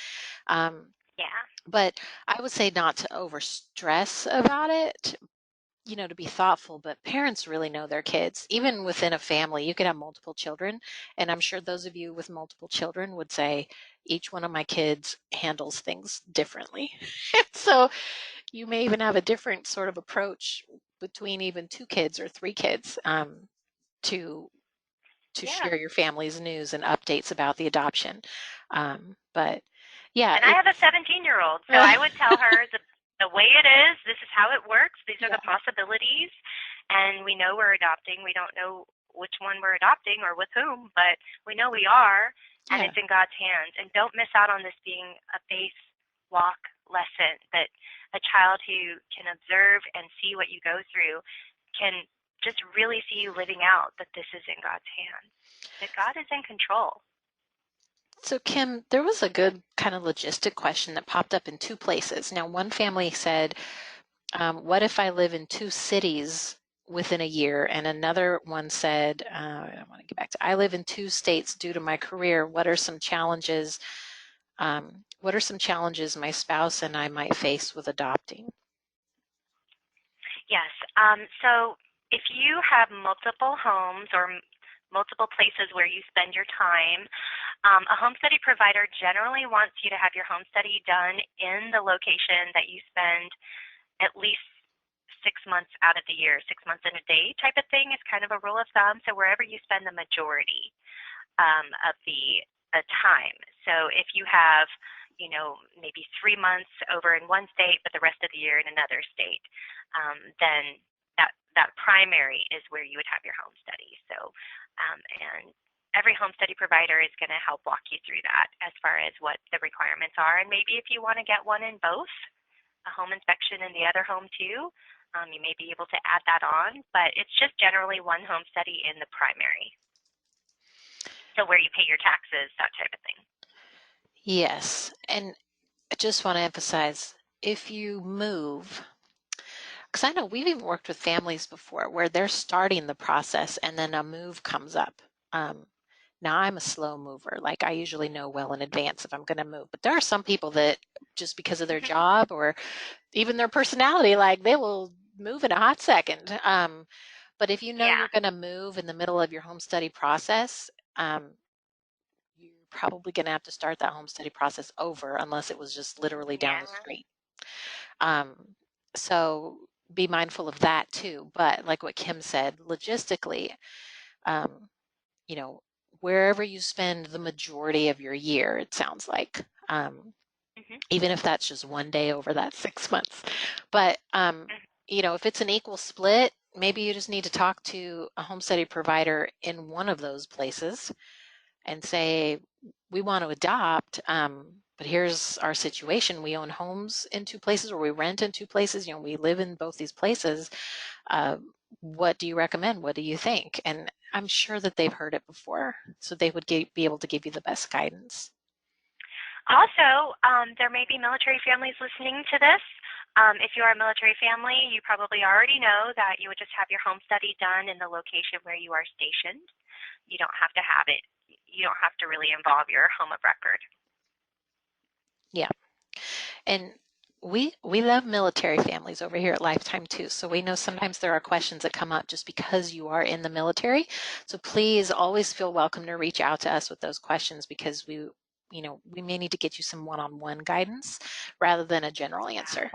B: Um,
A: Yeah.
B: but I would say not to over stress about it, to be thoughtful, but parents really know their kids. Even within a family, you could have multiple children. And I'm sure those of you with multiple children would say, each one of my kids handles things differently. So you may even have a different sort of approach between even two kids or three kids to
A: Yeah.
B: share your family's news and updates about the adoption. But yeah,
A: And I have a 17-year-old, so I would tell her the way it is. This is how it works. These are
B: yeah,
A: the possibilities, and we know we're adopting. We don't know which one we're adopting or with whom, but we know we are, and
B: yeah.
A: it's in God's hands. And don't miss out on this being a faith walk lesson. That a child who can observe and see what you go through can just really see you living out that this is in God's hands. That God is in control.
B: So Kim, there was a good kind of logistic question that popped up in two places. Now, one family said, what if I live in two cities within a year? And another one said, I want to get back to, I live in two states due to my career. What are some challenges my spouse and I might face with adopting?
A: Yes. So if you have multiple homes or multiple places where you spend your time, a home study provider generally wants you to have your home study done in the location that you spend at least 6 months out of the year. 6 months in a day type of thing is kind of a rule of thumb. So wherever you spend the majority of the time. So if you have, maybe 3 months over in one state, but the rest of the year in another state, then that primary is where you would have your home study. So, and every home study provider is going to help walk you through that as far as what the requirements are. And maybe if you want to get one in both, a home inspection in the other home too, you may be able to add that on. But it's just generally one home study in the primary. So where you pay your taxes, that type of thing.
B: Yes. And I just want to emphasize, if you move, because I know we've even worked with families before where they're starting the process and then a move comes up. Um, Now I'm a slow mover. Like I usually know well in advance if I'm going to move. But there are some people that just because of their job or even their personality, like they will move in a hot second. But if you know
A: Yeah,
B: you're going to move in the middle of your home study process, you're probably going to have to start that home study process over unless it was just literally down the
A: yeah.
B: street. Um, so be mindful of that too. But like what Kim said, logistically, um, you know, wherever you spend the majority of your year, it sounds like,
A: Mhm.
B: even if that's just one day over that 6 months. But,
A: Mhm.
B: if it's an equal split, maybe you just need to talk to a home study provider in one of those places and say, we want to adopt, but here's our situation. We own homes in two places or we rent in two places. We live in both these places. Uh, what do you recommend? What do you think? And I'm sure that they've heard it before, so they would be able to give you the best guidance.
A: Also, there may be military families listening to this. If you are a military family, you probably already know that you would just have your home study done in the location where you are stationed. You don't have to have it. You don't have to really involve your home of record.
B: Yeah. And we love military families over here at Lifetime too. So we know sometimes there are questions that come up just because you are in the military. So please always feel welcome to reach out to us with those questions because we may need to get you some one-on-one guidance rather than a general
A: Yeah.
B: answer.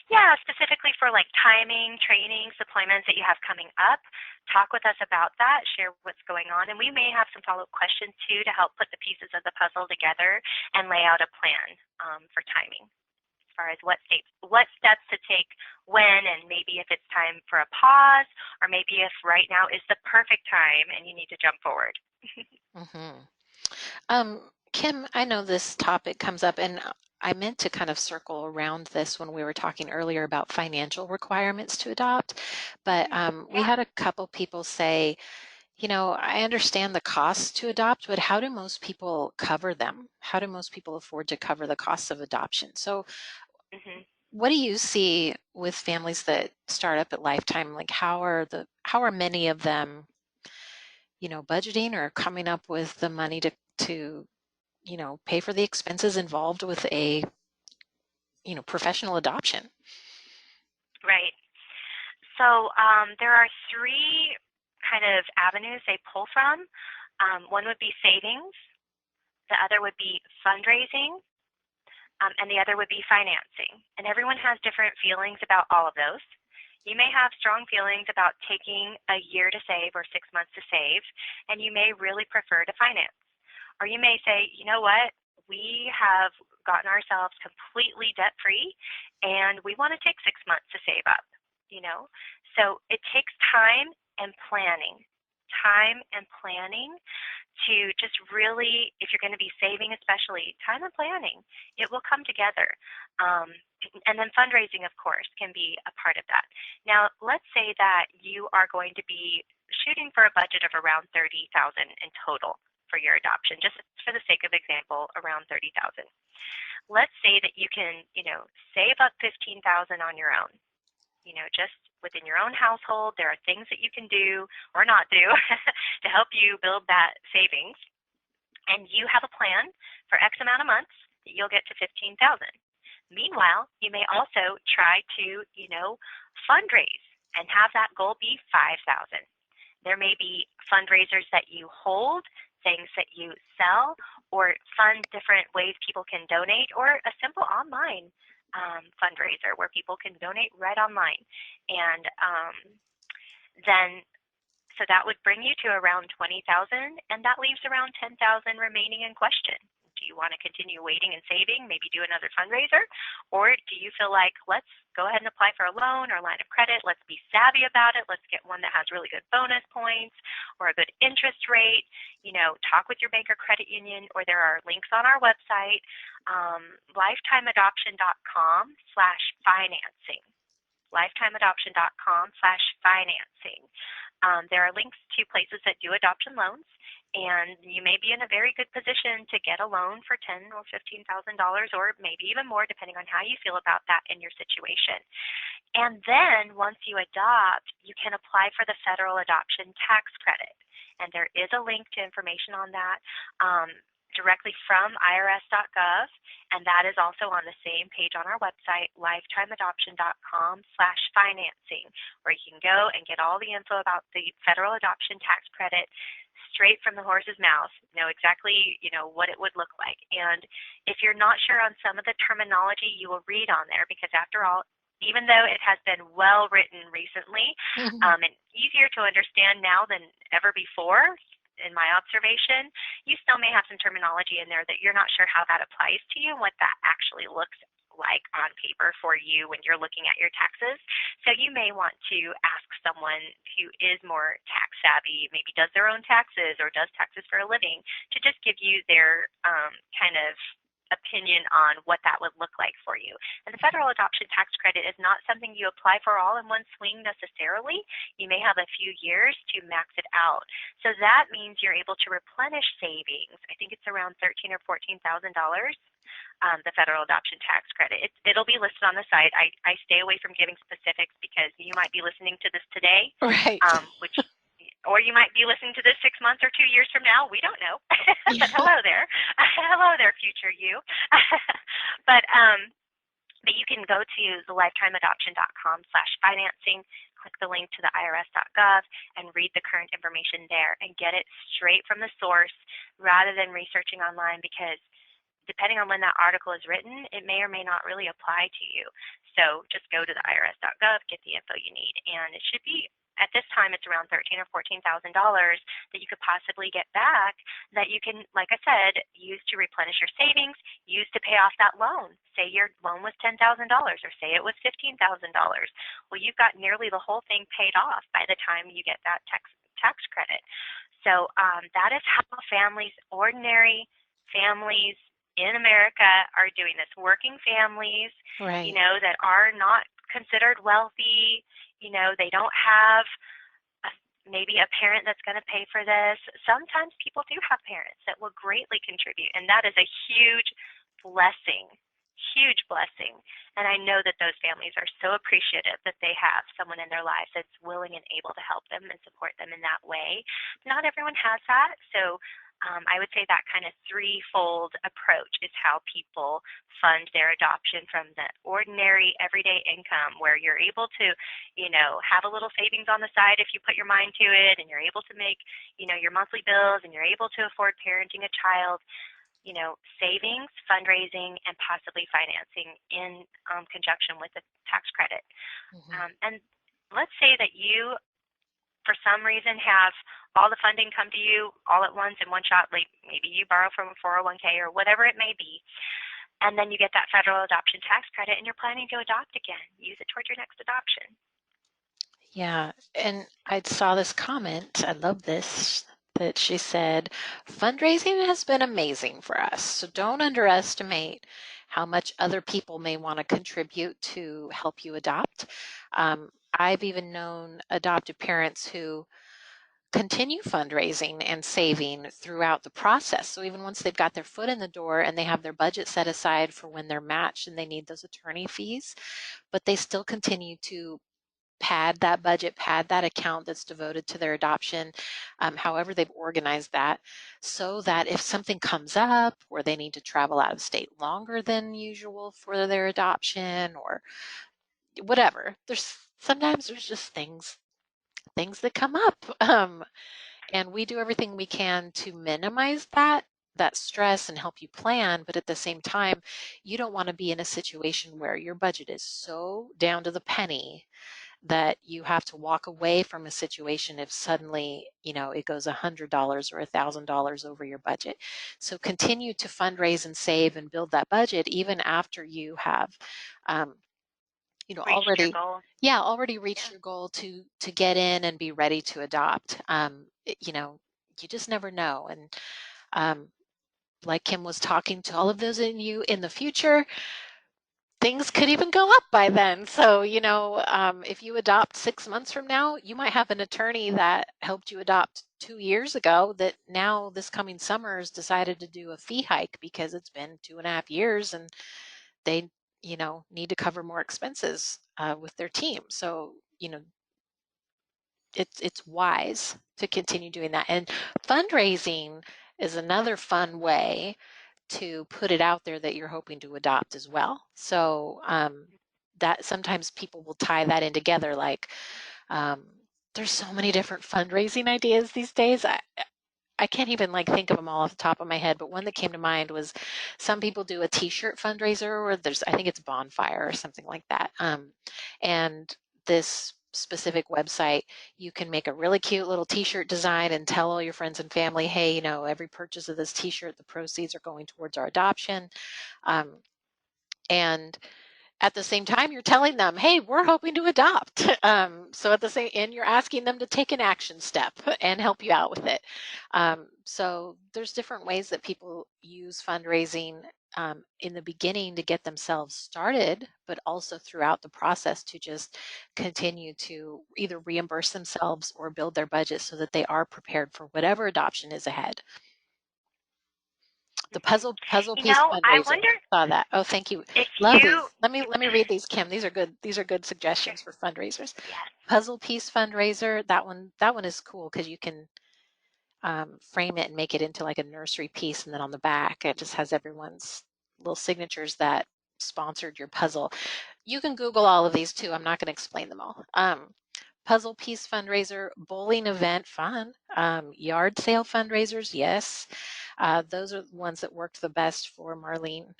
A: Yeah, specifically for like timing, trainings, deployments that you have coming up, talk with us about that, share what's going on, and we may have some follow-up questions too to help put the pieces of the puzzle together and lay out a plan for timing as far as what steps to take when, and maybe if it's time for a pause, or maybe if right now is the perfect time and you need to jump forward.
B: Mm-hmm. Kim, I know this topic comes up, and I meant to kind of circle around this when we were talking earlier about financial requirements to adopt, but we
A: Yeah.
B: had a couple people say, I understand the costs to adopt, but how do most people cover them? How do most people afford to cover the costs of adoption? So,
A: hmm
B: what do you see with families that start up at Lifetime? Like, how are many of them, budgeting or coming up with the money to pay for the expenses involved with a, professional adoption?
A: Right. So there are three kind of avenues they pull from. One would be savings, the other would be fundraising, and the other would be financing. And everyone has different feelings about all of those. You may have strong feelings about taking a year to save or 6 months to save, and you may really prefer to finance. Or you may say, you know what, we have gotten ourselves completely debt free and we want to take 6 months to save up, you know? So it takes time and planning to just really, if you're going to be saving, especially time and planning, it will come together. Um, and then fundraising, of course, can be a part of that. Now, let's say that you are going to be shooting for a budget of around 30,000 in total for your adoption, just for the sake of example, around 30,000. Let's say that you can, save up 15,000 on your own. Just within your own household, there are things that you can do or not do to help you build that savings. And you have a plan for X amount of months that you'll get to 15,000. Meanwhile, you may also try to, fundraise and have that goal be 5,000. There may be fundraisers that you hold, things that you sell, or fun different ways people can donate, or a simple online fundraiser where people can donate right online. And then so that would bring you to around 20,000, and that leaves around 10,000 remaining in question. Do you want to continue waiting and saving, maybe do another fundraiser, or do you feel like let's go ahead and apply for a loan or line of credit? Let's be savvy about it. Let's get one that has really good bonus points or a good interest rate. Talk with your bank or credit union, or there are links on our website, lifetimeadoption.com/financing. Lifetimeadoption.com/financing. There are links to places that do adoption loans, and you may be in a very good position to get a loan for $10,000 or $15,000, or maybe even more, depending on how you feel about that in your situation. And then once you adopt, you can apply for the federal adoption tax credit, and there is a link to information on that. Directly from irs.gov, and that is also on the same page on our website, lifetimeadoption.com/financing, where you can go and get all the info about the federal adoption tax credit straight from the horse's mouth, know exactly, what it would look like. And if you're not sure on some of the terminology, you will read on there, because after all, even though it has been well written recently, and easier to understand now than ever before, in my observation, you still may have some terminology in there that you're not sure how that applies to you and what that actually looks like on paper for you when you're looking at your taxes. So you may want to ask someone who is more tax savvy, maybe does their own taxes or does taxes for a living, to just give you their kind of opinion on what that would look like for you. And the federal adoption tax credit is not something you apply for all in one swing necessarily. You may have a few years to max it out. So that means you're able to replenish savings. I think it's around $13,000 or $14,000. The federal adoption tax credit. It'll be listed on the site. I stay away from giving specifics because you might be listening to this today,
B: Right.
A: Or you might be listening to this 6 months or 2 years from now. We don't know. But hello there. Hello there, future you. but you can go to the lifetimeadoption.com/financing, click the link to the irs.gov, and read the current information there and get it straight from the source rather than researching online, because depending on when that article is written, it may or may not really apply to you. So just go to the IRS.gov, get the info you need, and it should be, at this time, it's around $13,000 or $14,000 that you could possibly get back that you can, like I said, use to replenish your savings, use to pay off that loan. Say your loan was $10,000 or say it was $15,000. Well, you've got nearly the whole thing paid off by the time you get that tax credit. So that is how families, ordinary families in America, are doing this. Working families,
B: Right.
A: that are not considered wealthy, they don't have maybe a parent that's going to pay for this. Sometimes people do have parents that will greatly contribute, and that is a huge blessing, huge blessing. And I know that those families are so appreciative that they have someone in their lives that's willing and able to help them and support them in that way. Not everyone has that, so I would say that kind of threefold approach is how people fund their adoption, from the ordinary everyday income where you're able to, have a little savings on the side if you put your mind to it, and you're able to make, your monthly bills, and you're able to afford parenting a child, savings, fundraising, and possibly financing in conjunction with the tax credit.
B: Mm-hmm.
A: And let's say that you, for some reason, have all the funding come to you all at once in one shot, like maybe you borrow from a 401k or whatever it may be, and then you get that federal adoption tax credit and you're planning to adopt again. Use it towards your next adoption.
B: Yeah, and I saw this comment, I love this, that she said, fundraising has been amazing for us, so don't underestimate how much other people may want to contribute to help you adopt. I've even known adoptive parents who continue fundraising and saving throughout the process. So even once they've got their foot in the door and they have their budget set aside for when they're matched and they need those attorney fees, but they still continue to pad that budget, pad that account that's devoted to their adoption, however they've organized that, so that if something comes up where they need to travel out of state longer than usual for their adoption or whatever, there's just things that come up. And we do everything we can to minimize that stress and help you plan, but at the same time, you don't want to be in a situation where your budget is so down to the penny that you have to walk away from a situation if suddenly, it goes $100 or $1,000 over your budget. So continue to fundraise and save and build that budget even after you have, um,
A: Reached your
B: already,
A: goal.
B: yeah, already reached
A: Yeah.
B: your goal to get in and be ready to adopt. You just never know. And like Kim was talking to all of those in you in the future, things could even go up by then. So, if you adopt 6 months from now, you might have an attorney that helped you adopt 2 years ago that now this coming summer has decided to do a fee hike because it's been 2.5 years and they, need to cover more expenses with their team. So, it's wise to continue doing that. And fundraising is another fun way to put it out there that you're hoping to adopt as well. So that sometimes people will tie that in together. Like um, there's so many different fundraising ideas these days. I can't even think of them all off the top of my head, but one that came to mind was some people do a T-shirt fundraiser, or I think it's Bonfire or something like that. And this specific website, you can make a really cute little T-shirt design and tell all your friends and family, hey, every purchase of this T-shirt, the proceeds are going towards our adoption. And at the same time, you're telling them, hey, we're hoping to adopt. So at the same, and you're asking them to take an action step and help you out with it. So there's different ways that people use fundraising in the beginning to get themselves started, but also throughout the process to just continue to either reimburse themselves or build their budget so that they are prepared for whatever adoption is ahead. The puzzle piece
A: I
B: fundraiser.
A: wonder
B: Saw that. Oh, thank you.
A: if
B: Love
A: you,
B: these. Let me read these, Kim. These are good. These are good
A: sure,
B: suggestions for fundraisers.
A: yes.
B: Puzzle piece fundraiser. That one is cool because you can frame it and make it into like a nursery piece, and then on the back it just has everyone's little signatures that sponsored your puzzle. You can Google all of these too. I'm not going to explain them all. Puzzle piece fundraiser, bowling event, fun. Yard sale fundraisers, yes. Those are the ones that worked the best for Marlene.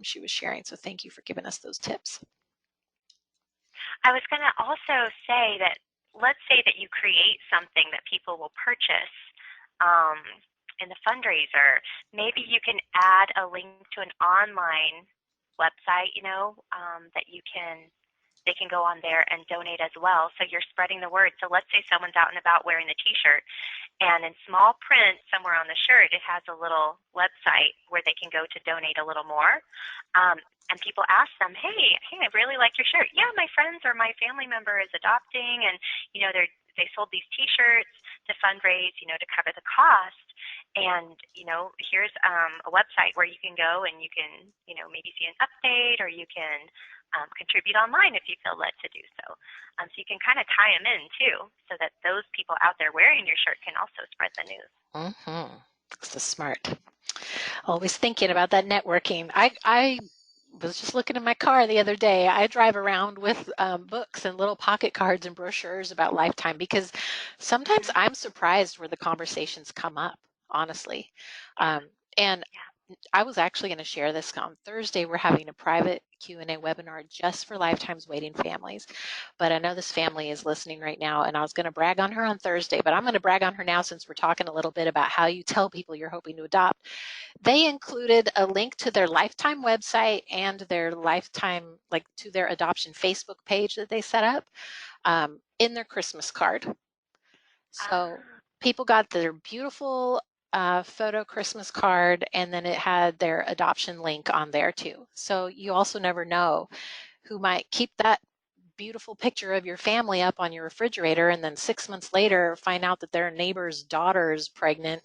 B: She was sharing. So thank you for giving us those tips.
A: I was going to also say that let's say that you create something that people will purchase um, in the fundraiser. Maybe you can add a link to an online website, that they can go on there and donate as well. So you're spreading the word. So let's say someone's out and about wearing the T-shirt, and in small print somewhere on the shirt, it has a little website where they can go to donate a little more. And people ask them, hey, I really like your shirt. Yeah, my friends or my family member is adopting, and they sold these T-shirts to fundraise, to cover the cost. And here's a website where you can go and you can, maybe see an update, or you can contribute online if you feel led to do so. So you can kind of tie them in too, so that those people out there wearing your shirt can also spread the news.
B: Mm-hmm. This is smart. Always thinking about that networking. I was just looking in my car the other day. I drive around with books and little pocket cards and brochures about Lifetime, because sometimes
A: Mm-hmm.
B: I'm surprised where the conversations come up, honestly.
A: Yeah.
B: And
A: Yeah.
B: I was actually going to share this on Thursday. We're having a private Q&A webinar just for Lifetime's waiting families. But I know this family is listening right now, and I was going to brag on her on Thursday, but I'm going to brag on her now since we're talking a little bit about how you tell people you're hoping to adopt. They included a link to their Lifetime website and their Lifetime, like to their adoption Facebook page that they set up, in their Christmas card. So
A: Ah.
B: people got their beautiful photo Christmas card, and then it had their adoption link on there too. So you also never know who might keep that beautiful picture of your family up on your refrigerator, and then 6 months later find out that their neighbor's daughter is pregnant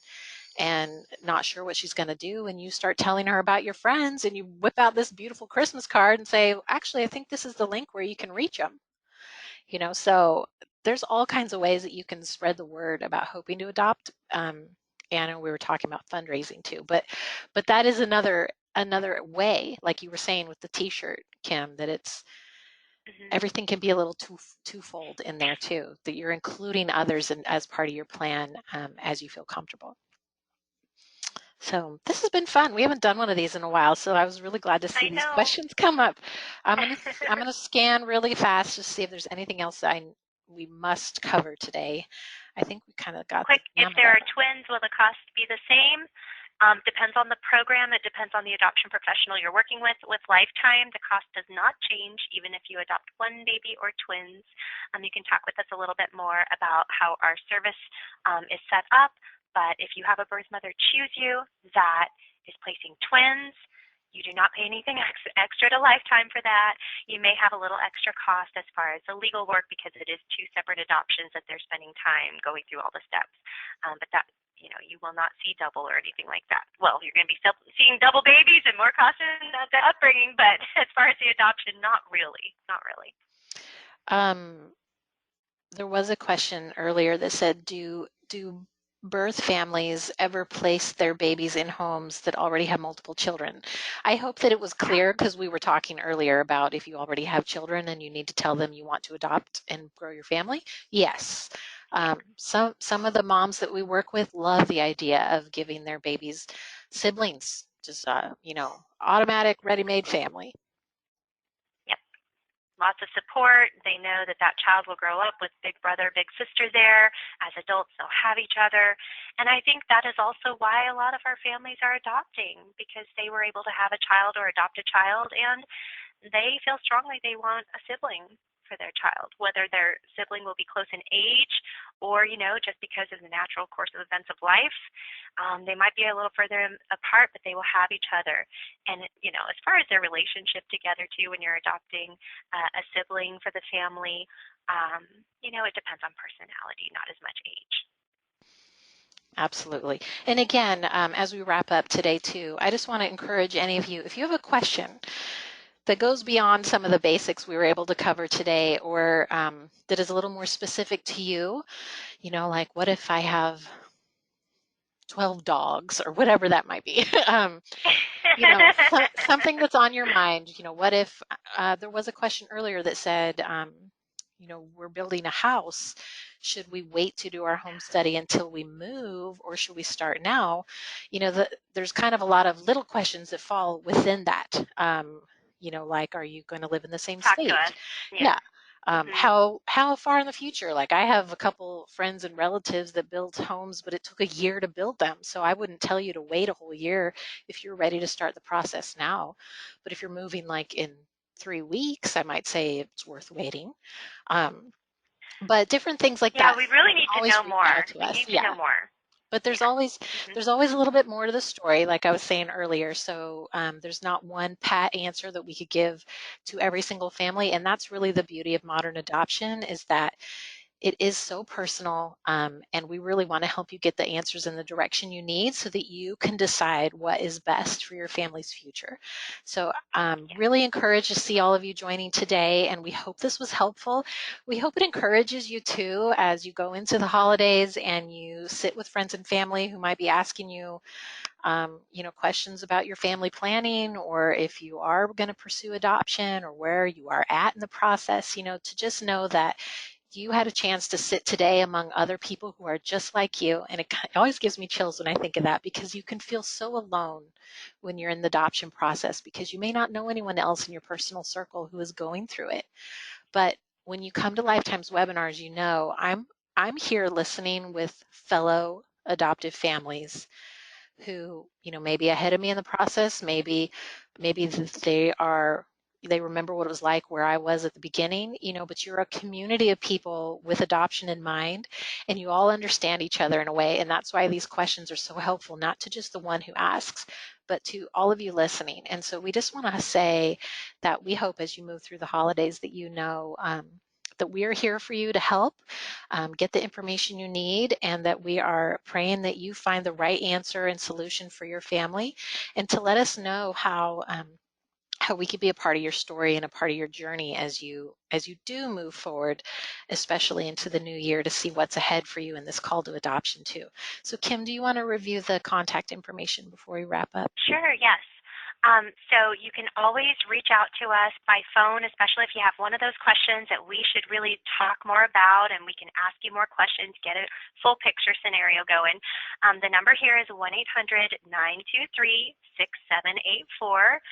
B: and not sure what she's going to do, and you start telling her about your friends, and you whip out this beautiful Christmas card and say, actually, I think this is the link where you can reach them. So there's all kinds of ways that you can spread the word about hoping to adopt. And we were talking about fundraising too, but that is another way, like you were saying with the T-shirt, Kim, that it's
A: Mm-hmm.
B: everything can be a little twofold in there too, that you're including others as part of your plan, as you feel comfortable. So this has been fun. We haven't done one of these in a while, so I was really glad to see
A: I
B: these
A: know.
B: questions come up. I'm gonna scan really fast to see if there's anything else that we must cover today. I think we kind of got the
A: Quick, if
B: gamut
A: there
B: of
A: are
B: it.
A: twins, will the cost be the same? Depends on the program. It depends on the adoption professional you're working with. With Lifetime, the cost does not change even if you adopt one baby or twins. You can talk with us a little bit more about how our service is set up. But if you have a birth mother choose you that is placing twins, you do not pay anything extra to Lifetime for that. You may have a little extra cost as far as the legal work, because it is two separate adoptions that they're spending time going through all the steps. But that, you will not see double or anything like that. Well, you're going to be seeing double babies and more cost in the upbringing, but as far as the adoption, not really, not really.
B: Um, there was a question earlier that said, do birth families ever place their babies in homes that already have multiple children? I hope that it was
A: Yeah.
B: clear, because we were talking earlier about if you already have children and you need to tell them you want to adopt and grow your family. Yes. Some of the moms that we work with love the idea of giving their babies siblings, just automatic ready-made family.
A: Yep. Lots of support. They know that that child will grow up with big brother, big sister there. As adults, they'll have each other. And I think that is also why a lot of our families are adopting, because they were able to have a child or adopt a child, and they feel strongly they want a sibling for their child, whether their sibling will be close in age or, just because of the natural course of events of life. They might be a little further apart, but they will have each other. And, as far as their relationship together, too, when you're adopting a sibling for the family, it depends on personality, not as much age.
B: Absolutely. And again, as we wrap up today too, I just want to encourage any of you, if you have a question that goes beyond some of the basics we were able to cover today, or that is a little more specific to you, like what if I have 12 dogs or whatever that might be, something that's on your mind, what if, there was a question earlier that said, we're building a house. Should we wait to do our home study until we move, or should we start now? There's kind of a lot of little questions that fall within that. Like, are you going to live in the same
A: Talk to
B: state?
A: us. Yeah.
B: Yeah.
A: Mhm.
B: How far in the future? Like, I have a couple friends and relatives that built homes, but it took a year to build them. So I wouldn't tell you to wait a whole year if you're ready to start the process now. But if you're moving like in 3 weeks, I might say it's worth waiting. Um, but different things like
A: Yeah,
B: that,
A: we really
B: you
A: need
B: can
A: to
B: always
A: know
B: reach out
A: more.
B: to
A: We
B: us.
A: need to know
B: Yeah.
A: more.
B: But there's
A: Yeah.
B: always
A: Mhm.
B: there's always a little bit more to the story, like I was saying earlier. So there's not one pat answer that we could give to every single family, and that's really the beauty of modern adoption, is that it is so personal, and we really want to help you get the answers in the direction you need so that you can decide what is best for your family's future. So
A: Yeah.
B: really encouraged to see all of you joining today, and we hope this was helpful. We hope it encourages you too as you go into the holidays and you sit with friends and family who might be asking you questions about your family planning, or if you are going to pursue adoption, or where you are at in the process, to just know that you had a chance to sit today among other people who are just like you. And it always gives me chills when I think of that, because you can feel so alone when you're in the adoption process, because you may not know anyone else in your personal circle who is going through it. But when you come to Lifetime's webinars, I'm here listening with fellow adoptive families who, may be ahead of me in the process. Maybe they remember what it was like where I was at the beginning, but you're a community of people with adoption in mind, and you all understand each other in a way. And that's why these questions are so helpful, not to just the one who asks, but to all of you listening. And so we just want to say that we hope as you move through the holidays that that we are here for you to help get the information you need, and that we are praying that you find the right answer and solution for your family, and to let us know how we could be a part of your story and a part of your journey as you do move forward, especially into the new year, to see what's ahead for you in this call to adoption too. So Kim, do you want to review the contact information before we wrap up?
A: Sure, yes. So you can always reach out to us by phone, especially if you have one of those questions that we should really talk more about, and we can ask you more questions, get a full picture scenario going. The number here is 1-800-923-6784.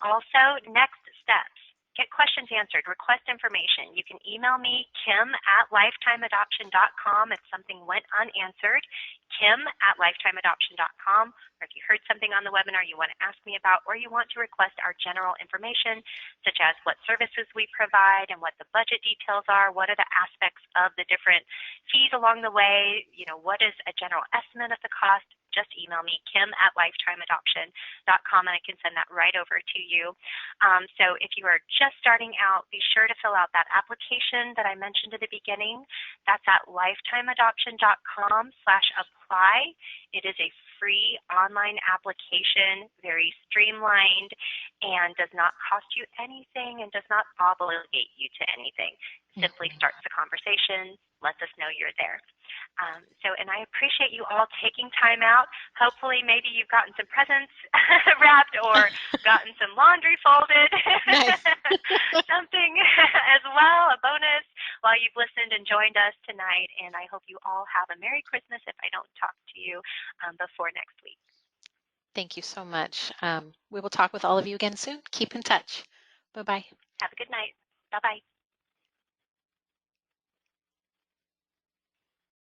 A: Also, next steps. Get questions answered, request information. You can email me, kim@lifetimeadoption.com, if something went unanswered, kim@lifetimeadoption.com. Or if you heard something on the webinar you want to ask me about, or you want to request our general information, such as what services we provide and what the budget details are, what are the aspects of the different fees along the way, what is a general estimate of the cost, just email me, kim@lifetimeadoption.com, and I can send that right over to you. So if you are just starting out, be sure to fill out that application that I mentioned at the beginning. That's at lifetimeadoption.com/apply. It is a free online application, very streamlined, and does not cost you anything and does not obligate you to anything. Simply starts the conversation, lets us know you're there. And I appreciate you all taking time out. Hopefully, maybe you've gotten some presents wrapped or gotten some laundry folded,
B: Nice.
A: something as well, a bonus, while you've listened and joined us tonight. And I hope you all have a Merry Christmas if I don't talk to you before next week.
B: Thank you so much. We will talk with all of you again soon. Keep in touch. Bye-bye.
A: Have a good night. Bye-bye.